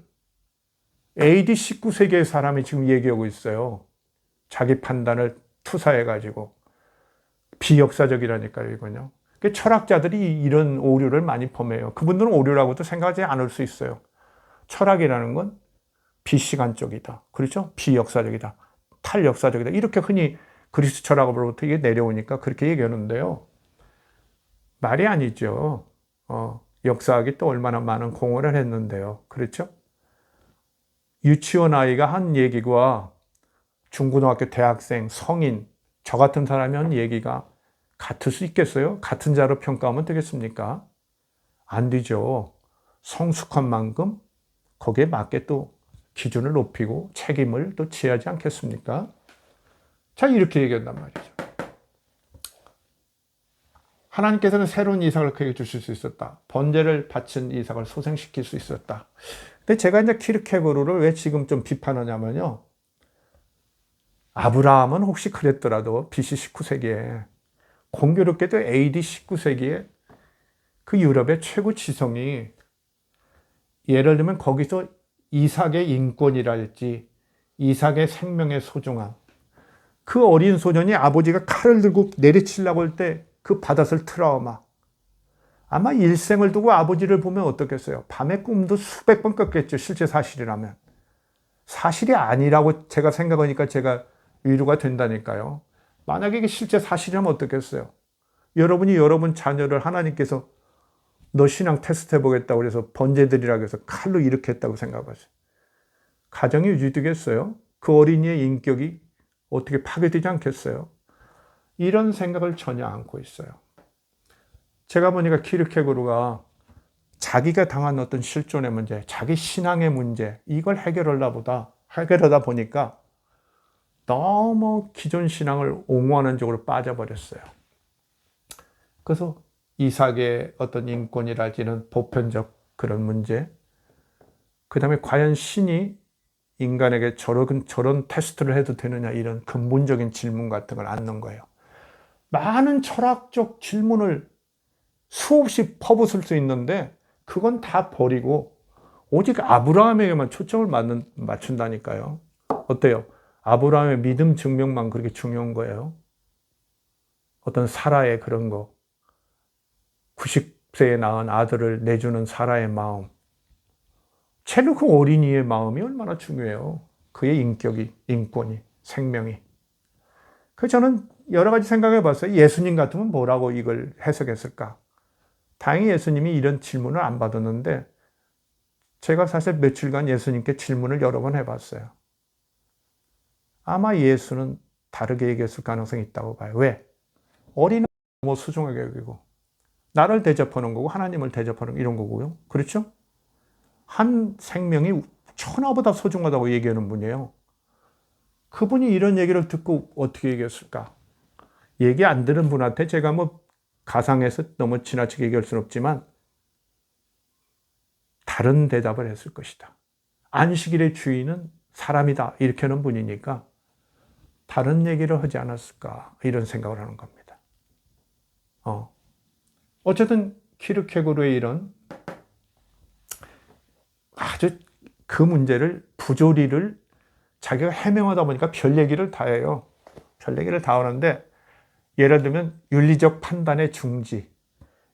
AD 19세기의 사람이 지금 얘기하고 있어요. 자기 판단을 투사해가지고. 비역사적이라니까요, 이건요. 철학자들이 이런 오류를 많이 범해요. 그분들은 오류라고도 생각하지 않을 수 있어요. 철학이라는 건 비시간적이다. 그렇죠? 비역사적이다. 탈역사적이다. 이렇게 흔히 그리스 철학으로부터 이게 내려오니까 그렇게 얘기하는데요. 말이 아니죠. 역사학이 또 얼마나 많은 공헌을 했는데요. 그렇죠? 유치원 아이가 한 얘기와 중고등학교 대학생, 성인, 저 같은 사람이 한 얘기가 같을 수 있겠어요? 같은 자로 평가하면 되겠습니까? 안 되죠. 성숙한 만큼 거기에 맞게 또 기준을 높이고 책임을 또 지어야지 않겠습니까? 자, 이렇게 얘기한단 말이죠. 하나님께서는 새로운 이삭을 그에게 주실 수 있었다. 번제를 바친 이삭을 소생시킬 수 있었다. 근데 제가 이제 키르케고르를 왜 지금 좀 비판하냐면요. 아브라함은 혹시 그랬더라도 BC 19세기에 공교롭게도 AD 19세기에 그 유럽의 최고 지성이 예를 들면 거기서 이삭의 인권이랄지 이삭의 생명의 소중함, 그 어린 소년이 아버지가 칼을 들고 내리치려고 할 때 그 받았을 트라우마, 아마 일생을 두고 아버지를 보면 어떻겠어요? 밤에 꿈도 수백 번 꿨겠죠. 실제 사실이라면. 사실이 아니라고 제가 생각하니까 제가 위로가 된다니까요. 만약에 이게 실제 사실이라면 어떻겠어요? 여러분이 여러분 자녀를 하나님께서 너 신앙 테스트 해보겠다고 그래서 번제드리라고 해서 칼로 이렇게 했다고 생각하세요. 가정이 유지되겠어요? 그 어린이의 인격이 어떻게 파괴되지 않겠어요? 이런 생각을 전혀 않고 있어요. 제가 보니까 키르케고르가 자기가 당한 어떤 실존의 문제, 자기 신앙의 문제, 이걸 해결하다 보니까 너무 기존 신앙을 옹호하는 쪽으로 빠져버렸어요. 그래서 이삭의 어떤 인권이라지는 보편적 그런 문제, 그 다음에 과연 신이 인간에게 저런 테스트를 해도 되느냐, 이런 근본적인 질문 같은 걸 안는 거예요. 많은 철학적 질문을 수없이 퍼붓을 수 있는데 그건 다 버리고 오직 아브라함에게만 초점을 맞춘다니까요. 어때요? 아브라함의 믿음 증명만 그렇게 중요한 거예요. 어떤 사라의 그런 거, 90세에 낳은 아들을 내주는 사라의 마음, 채로 그 어린이의 마음이 얼마나 중요해요. 그의 인격이, 인권이, 생명이. 그 저는 여러 가지 생각해 봤어요. 예수님 같으면 뭐라고 이걸 해석했을까? 다행히 예수님이 이런 질문을 안 받았는데 제가 사실 며칠간 예수님께 질문을 여러 번 해봤어요. 아마 예수는 다르게 얘기했을 가능성이 있다고 봐요. 왜? 어린아이를 너무 소중하게 여기고 나를 대접하는 거고 하나님을 대접하는 이런 거고요. 그렇죠? 한 생명이 천하보다 소중하다고 얘기하는 분이에요. 그분이 이런 얘기를 듣고 어떻게 얘기했을까? 얘기 안 들은 분한테 제가 뭐 가상해서 너무 지나치게 얘기할 수는 없지만 다른 대답을 했을 것이다. 안식일의 주인은 사람이다. 이렇게 하는 분이니까 다른 얘기를 하지 않았을까 이런 생각을 하는 겁니다. 어쨌든 키르케고르의 이런 아주 그 문제를 부조리를 자기가 해명하다 보니까 별 얘기를 다 해요. 별 얘기를 다 하는데 예를 들면 윤리적 판단의 중지.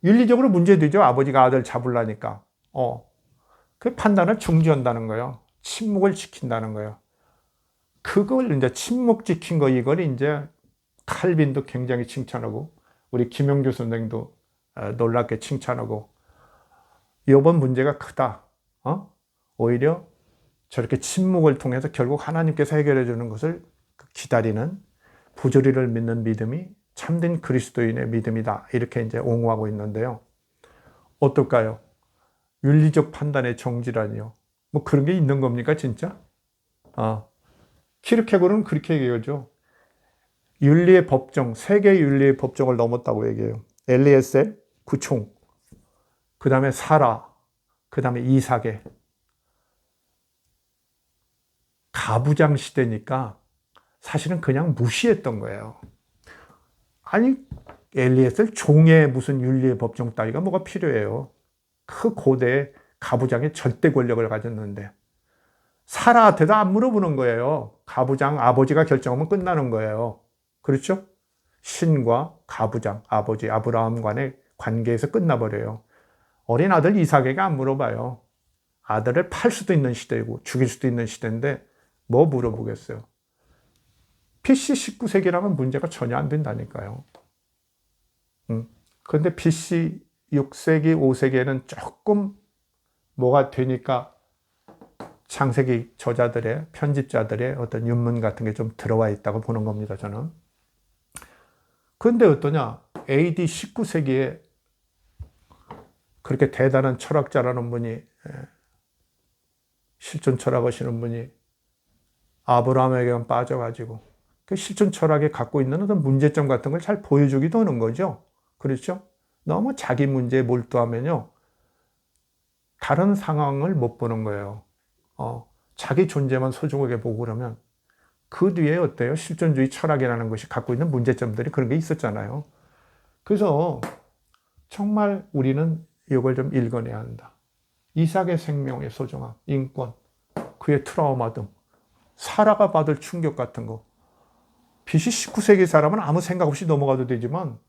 윤리적으로 문제되죠. 아버지가 아들 잡으려니까. 그 판단을 중지한다는 거예요. 침묵을 지킨다는 거예요. 그걸 이제 침묵 지킨 거 이걸 이제 칼빈도 굉장히 칭찬하고 우리 김용주 선생도 놀랍게 칭찬하고 이번 문제가 크다. 오히려 저렇게 침묵을 통해서 결국 하나님께서 해결해 주는 것을 기다리는 부조리를 믿는 믿음이 참된 그리스도인의 믿음이다. 이렇게 이제 옹호하고 있는데요. 어떨까요? 윤리적 판단의 정지라니요. 뭐 그런 게 있는 겁니까, 진짜? 키르케고르는 그렇게 얘기하죠. 윤리의 법정, 세계 윤리의 법정을 넘었다고 얘기해요. 엘리에셀, 구총, 그 다음에 사라, 그 다음에 이삭의 가부장 시대니까 사실은 그냥 무시했던 거예요. 아니, 엘리에셀 종의 무슨 윤리의 법정 따위가 뭐가 필요해요. 그 고대 가부장의 절대 권력을 가졌는데 사라한테도 안 물어보는 거예요. 가부장 아버지가 결정하면 끝나는 거예요. 그렇죠? 신과 가부장 아버지 아브라함 간의 관계에서 끝나버려요. 어린 아들 이삭에게 안 물어봐요. 아들을 팔 수도 있는 시대이고 죽일 수도 있는 시대인데 뭐 물어보겠어요. BC 19세기라면 문제가 전혀 안 된다니까요. 그런데 BC 6세기, 5세기에는 조금 뭐가 되니까 창세기 저자들의, 편집자들의 어떤 윤문 같은 게 좀 들어와 있다고 보는 겁니다, 저는. 그런데 어떠냐? AD 19세기에 그렇게 대단한 철학자라는 분이, 실존 철학 하시는 분이 아브라함에게만 빠져가지고 그 실존 철학에 갖고 있는 어떤 문제점 같은 걸 잘 보여주기도 하는 거죠. 그렇죠? 너무 자기 문제에 몰두하면요. 다른 상황을 못 보는 거예요. 자기 존재만 소중하게 보고 그러면 그 뒤에 어때요? 실존주의 철학이라는 것이 갖고 있는 문제점들이 그런 게 있었잖아요. 그래서 정말 우리는 이걸 좀 읽어내야 한다. 이삭의 생명의 소중함, 인권, 그의 트라우마 등 사라가 받을 충격 같은 거. BC 19세기 사람은 아무 생각 없이 넘어가도 되지만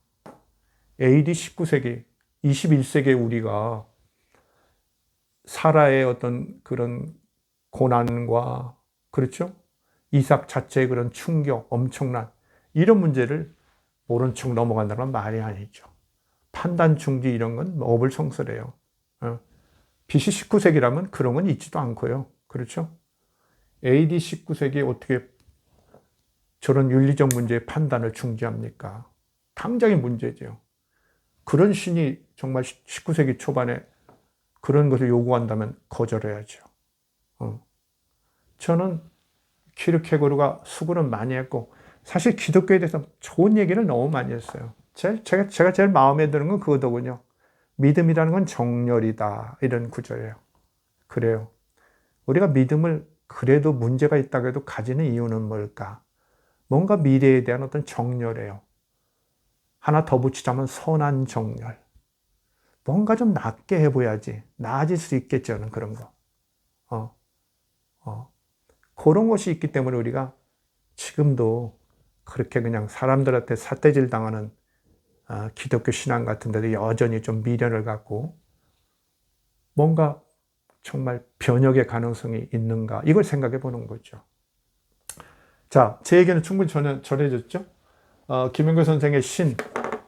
AD 19세기, 21세기의 우리가 사라의 어떤 그런 고난과 그렇죠? 이삭 자체의 그런 충격, 엄청난 이런 문제를 모른 척 넘어간다는 건 말이 아니죠. 판단 중지 이런 건 어불성설해요. BC 19세기라면 그런 건 있지도 않고요. 그렇죠? AD 19세기에 어떻게 저런 윤리적 문제의 판단을 중지합니까? 당장의 문제죠. 그런 신이 정말 19세기 초반에 그런 것을 요구한다면 거절해야죠. 저는 키르케고르가 수고는 많이 했고 사실 기독교에 대해서 좋은 얘기를 너무 많이 했어요. 제가 제일 마음에 드는 건 그거더군요. 믿음이라는 건 정렬이다. 이런 구절이에요. 그래요. 우리가 믿음을 그래도 문제가 있다고 해도 가지는 이유는 뭘까? 뭔가 미래에 대한 어떤 정렬이에요. 하나 더 붙이자면 선한 정렬. 뭔가 좀 낫게 해봐야지. 나아질 수 있겠지, 저는 그런 거. 그런 것이 있기 때문에 우리가 지금도 그렇게 그냥 사람들한테 삿대질 당하는 기독교 신앙 같은 데도 여전히 좀 미련을 갖고 뭔가 정말 변혁의 가능성이 있는가 이걸 생각해 보는 거죠. 자, 제 얘기는 충분히 전해졌죠? 김영규 선생의 신,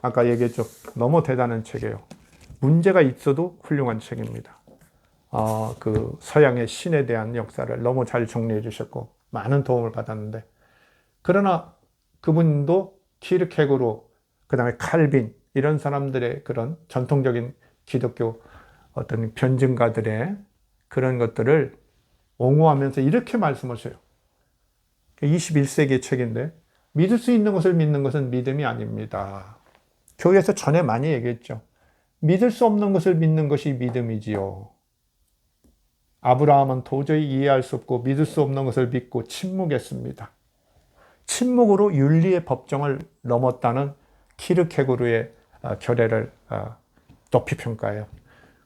아까 얘기했죠. 너무 대단한 책이에요. 문제가 있어도 훌륭한 책입니다. 그 서양의 신에 대한 역사를 너무 잘 정리해 주셨고 많은 도움을 받았는데, 그러나 그분도 키르케고르, 그 다음에 칼빈 이런 사람들의 그런 전통적인 기독교 어떤 변증가들의 그런 것들을 옹호하면서 이렇게 말씀하셔요. 21세기의 책인데, 믿을 수 있는 것을 믿는 것은 믿음이 아닙니다. 교회에서 전에 많이 얘기했죠. 믿을 수 없는 것을 믿는 것이 믿음이지요. 아브라함은 도저히 이해할 수 없고 믿을 수 없는 것을 믿고 침묵했습니다. 침묵으로 윤리의 법정을 넘었다는 키르케고르의 결례를 높이 평가해요.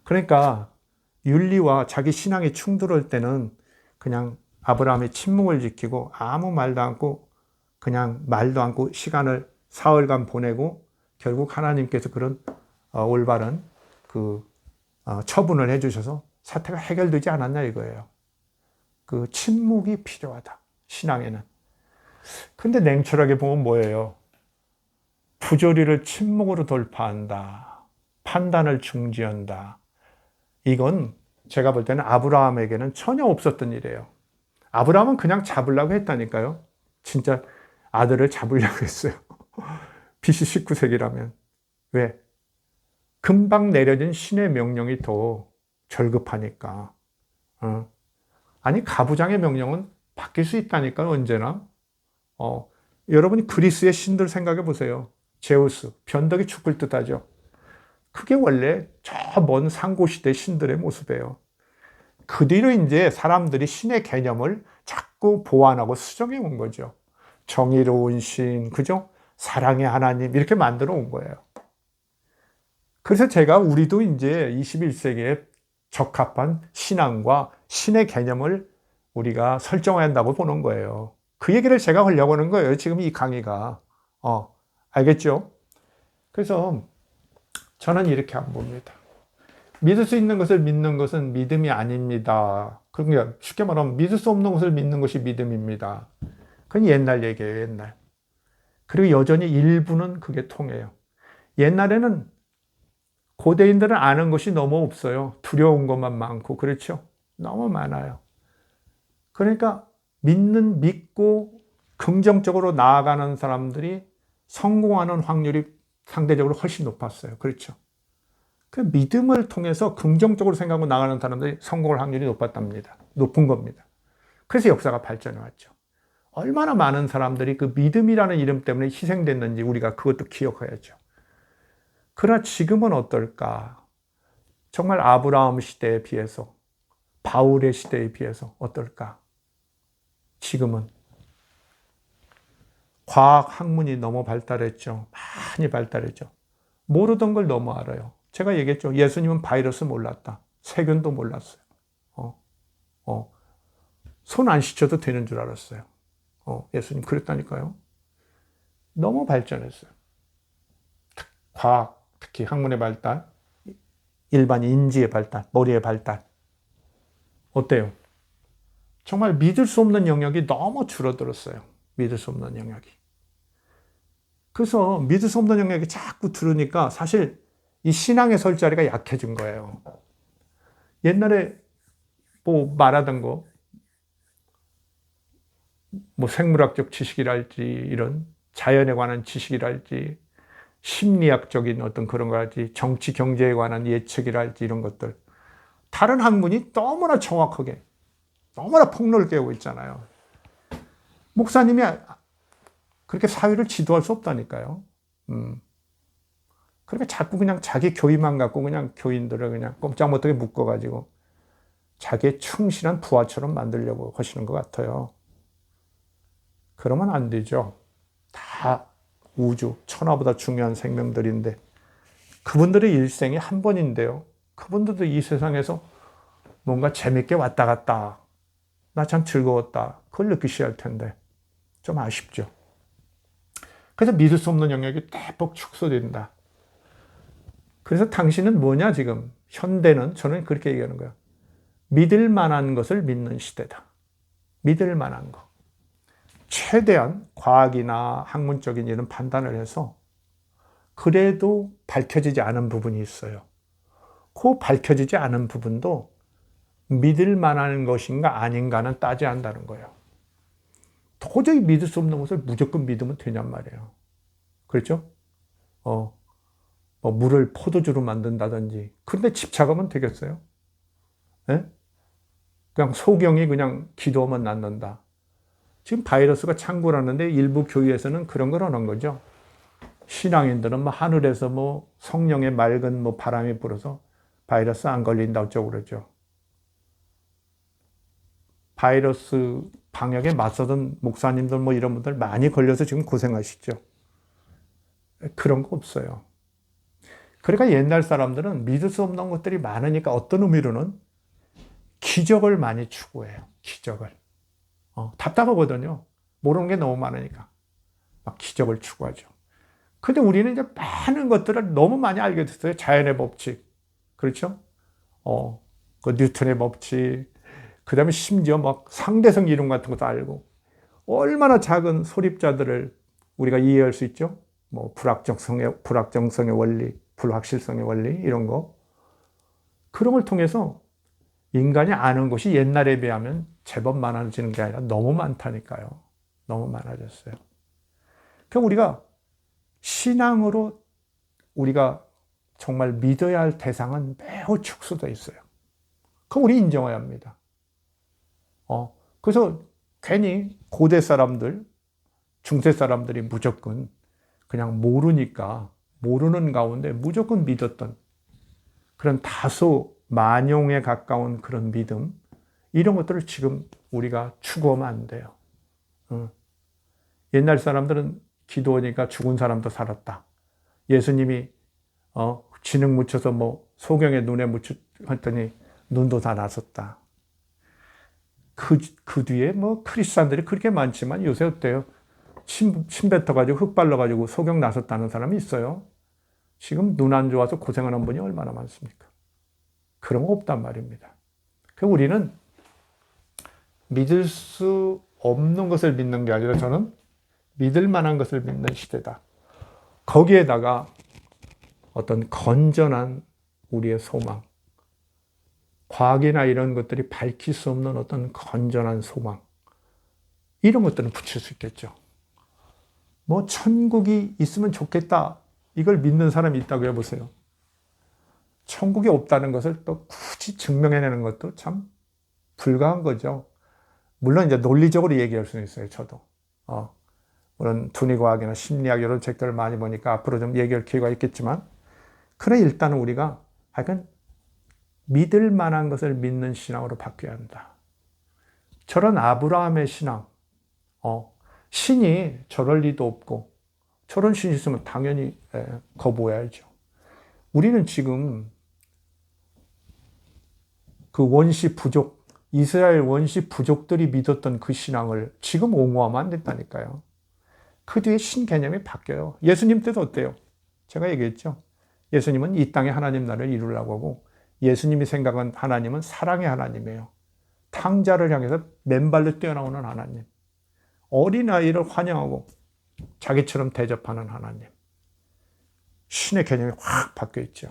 그러니까 윤리와 자기 신앙이 충돌할 때는 그냥 아브라함이 침묵을 지키고 아무 말도 않고 그냥 말도 않고 시간을 사흘간 보내고 결국 하나님께서 그런 올바른 그 처분을 해주셔서 사태가 해결되지 않았냐 이거예요. 그 침묵이 필요하다, 신앙에는. 근데 냉철하게 보면 뭐예요? 부조리를 침묵으로 돌파한다, 판단을 중지한다. 이건 제가 볼 때는 아브라함에게는 전혀 없었던 일이에요. 아브라함은 그냥 잡으려고 했다니까요. 진짜 아들을 잡으려고 했어요. BC 19세기라면. 왜? 금방 내려진 신의 명령이 더 절급하니까. 아니, 가부장의 명령은 바뀔 수 있다니까요, 언제나. 여러분이 그리스의 신들 생각해 보세요. 제우스, 변덕이 죽을 듯하죠. 그게 원래 저 먼 상고시대 신들의 모습이에요. 그 뒤로 이제 사람들이 신의 개념을 자꾸 보완하고 수정해 온 거죠. 정의로운 신, 그죠? 사랑의 하나님, 이렇게 만들어 온 거예요. 그래서 제가 우리도 이제 21세기에 적합한 신앙과 신의 개념을 우리가 설정해야 한다고 보는 거예요. 그 얘기를 제가 하려고 하는 거예요. 지금 이 강의가. 알겠죠? 그래서 저는 이렇게 안 봅니다. 믿을 수 있는 것을 믿는 것은 믿음이 아닙니다. 그러니까 쉽게 말하면 믿을 수 없는 것을 믿는 것이 믿음입니다. 그건 옛날 얘기예요, 옛날. 그리고 여전히 일부는 그게 통해요. 옛날에는 고대인들은 아는 것이 너무 없어요. 두려운 것만 많고, 그렇죠? 너무 많아요. 그러니까 믿고 긍정적으로 나아가는 사람들이 성공하는 확률이 상대적으로 훨씬 높았어요. 그렇죠? 그 믿음을 통해서 긍정적으로 생각하고 나가는 사람들이 성공할 확률이 높았답니다. 높은 겁니다. 그래서 역사가 발전해 왔죠. 얼마나 많은 사람들이 그 믿음이라는 이름 때문에 희생됐는지 우리가 그것도 기억해야죠. 그러나 지금은 어떨까? 정말 아브라함 시대에 비해서, 바울의 시대에 비해서 어떨까? 지금은 과학 학문이 너무 발달했죠. 많이 발달했죠. 모르던 걸 너무 알아요. 제가 얘기했죠. 예수님은 바이러스 몰랐다. 세균도 몰랐어요. 손 안 씻어도 되는 줄 알았어요. 예수님 그랬다니까요. 너무 발전했어요. 과학, 특히 학문의 발달, 일반 인지의 발달, 머리의 발달. 어때요? 정말 믿을 수 없는 영역이 너무 줄어들었어요. 믿을 수 없는 영역이. 그래서 믿을 수 없는 영역이 자꾸 들으니까 사실 이 신앙에 설 자리가 약해진 거예요. 옛날에 뭐 말하던 거, 뭐 생물학적 지식이랄지 이런 자연에 관한 지식이랄지 심리학적인 어떤 그런 거랄지 정치 경제에 관한 예측이랄지 이런 것들, 다른 학문이 너무나 정확하게 너무나 폭로를 깨우고 있잖아요. 목사님이 그렇게 사회를 지도할 수 없다니까요. 그러니까 자꾸 그냥 자기 교의만 갖고 그냥 교인들을 그냥 꼼짝 못하게 묶어가지고 자기의 충실한 부하처럼 만들려고 하시는 것 같아요. 그러면 안 되죠. 다 우주, 천하보다 중요한 생명들인데 그분들의 일생이 한 번인데요. 그분들도 이 세상에서 뭔가 재밌게 왔다 갔다, 나 참 즐거웠다, 그걸 느끼셔야 할 텐데 좀 아쉽죠. 그래서 믿을 수 없는 영역이 대폭 축소된다. 그래서 당신은 뭐냐 지금. 현대는 저는 그렇게 얘기하는 거예요. 믿을 만한 것을 믿는 시대다. 믿을 만한 것. 최대한 과학이나 학문적인 이런 판단을 해서 그래도 밝혀지지 않은 부분이 있어요. 그 밝혀지지 않은 부분도 믿을 만한 것인가 아닌가는 따져야 한다는 거예요. 도저히 믿을 수 없는 것을 무조건 믿으면 되냔 말이에요. 그렇죠? 물을 포도주로 만든다든지. 근데 집착하면 되겠어요? 예? 그냥 소경이 그냥 기도하면 낫는다. 지금 바이러스가 창궐하는데 일부 교회에서는 그런 걸 하는 거죠. 신앙인들은 하늘에서 성령의 맑은 바람이 불어서 바이러스 안 걸린다 어쩌고 그러죠. 바이러스 방역에 맞서던 목사님들 이런 분들 많이 걸려서 지금 고생하시죠. 그런 거 없어요. 그러니까 옛날 사람들은 믿을 수 없는 것들이 많으니까 어떤 의미로는 기적을 많이 추구해요. 기적을. 답답하거든요. 모르는 게 너무 많으니까. 막 기적을 추구하죠. 근데 우리는 이제 많은 것들을 너무 많이 알게 됐어요. 자연의 법칙. 그렇죠? 그 뉴턴의 법칙. 그 다음에 심지어 상대성 이론 같은 것도 알고. 얼마나 작은 소립자들을 우리가 이해할 수 있죠? 불확정성의 원리, 불확실성의 원리, 이런 거. 그런 걸 통해서 인간이 아는 것이 옛날에 비하면 제법 많아지는 게 아니라 너무 많다니까요. 너무 많아졌어요. 그럼 우리가 신앙으로 우리가 정말 믿어야 할 대상은 매우 축소되어 있어요. 그럼 우리 인정해야 합니다. 그래서 괜히 고대 사람들, 중세 사람들이 무조건 그냥 모르니까 모르는 가운데 무조건 믿었던 그런 다소 만용에 가까운 그런 믿음, 이런 것들을 지금 우리가 추구하면 안 돼요. 옛날 사람들은 기도하니까 죽은 사람도 살았다. 예수님이 진흙 묻혀서 소경의 눈에 묻혔더니 눈도 다 났었다. 그 뒤에 크리스찬들이 그렇게 많지만 요새 어때요? 침 뱉어가지고 흙 발라가지고 소경 나섰다는 사람이 있어요. 지금 눈 안 좋아서 고생하는 분이 얼마나 많습니까? 그런 거 없단 말입니다. 그럼 우리는 믿을 수 없는 것을 믿는 게 아니라 저는 믿을 만한 것을 믿는 시대다. 거기에다가 어떤 건전한 우리의 소망, 과학이나 이런 것들이 밝힐 수 없는 어떤 건전한 소망, 이런 것들은 붙일 수 있겠죠. 천국이 있으면 좋겠다, 이걸 믿는 사람이 있다고 해보세요. 천국이 없다는 것을 또 굳이 증명해내는 것도 참 불가한 거죠. 물론 이제 논리적으로 얘기할 수는 있어요, 저도. 물론 두뇌과학이나 심리학 이런 책들을 많이 보니까 앞으로 좀 얘기할 기회가 있겠지만, 그래 일단은 우리가 하여간 믿을 만한 것을 믿는 신앙으로 바뀌어야 한다. 저런 아브라함의 신앙, 신이 저럴 리도 없고, 저런 신이 있으면 당연히 거부해야죠. 우리는 지금 그 원시 부족, 이스라엘 원시 부족들이 믿었던 그 신앙을 지금 옹호하면 안 된다니까요. 그 뒤에 신 개념이 바뀌어요. 예수님 때도 어때요? 제가 얘기했죠. 예수님은 이 땅에 하나님 나라를 이루려고 하고, 예수님이 생각한 하나님은 사랑의 하나님이에요. 탕자를 향해서 맨발로 뛰어나오는 하나님. 어린아이를 환영하고 자기처럼 대접하는 하나님. 신의 개념이 확 바뀌어 있죠.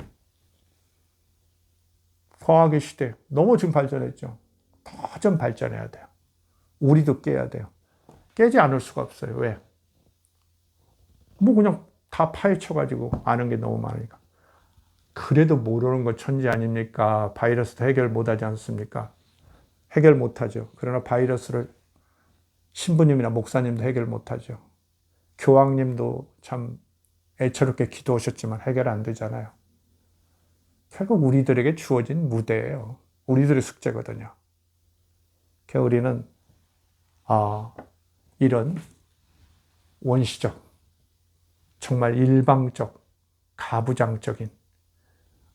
과학의 시대 너무 지금 발전했죠. 더 좀 발전해야 돼요. 우리도 깨야 돼요. 깨지 않을 수가 없어요. 왜? 그냥 다 파헤쳐가지고 아는 게 너무 많으니까. 그래도 모르는 건 천지 아닙니까? 바이러스도 해결 못하지 않습니까? 해결 못하죠. 그러나 바이러스를 신부님이나 목사님도 해결 못하죠. 교황님도 참 애처롭게 기도하셨지만 해결 안 되잖아요. 결국 우리들에게 주어진 무대예요. 우리들의 숙제거든요. 그래서 우리는 이런 원시적, 정말 일방적, 가부장적인,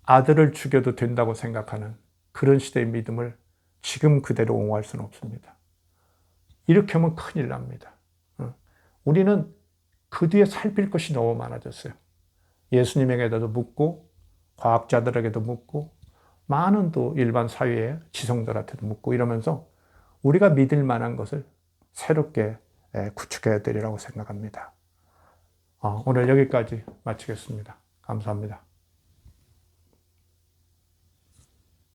아들을 죽여도 된다고 생각하는 그런 시대의 믿음을 지금 그대로 옹호할 수는 없습니다. 이렇게 하면 큰일 납니다. 우리는 그 뒤에 살필 것이 너무 많아졌어요. 예수님에게도 묻고 과학자들에게도 묻고 많은 또 일반 사회의 지성들한테도 묻고 이러면서 우리가 믿을 만한 것을 새롭게 구축해야 되리라고 생각합니다. 오늘 여기까지 마치겠습니다. 감사합니다.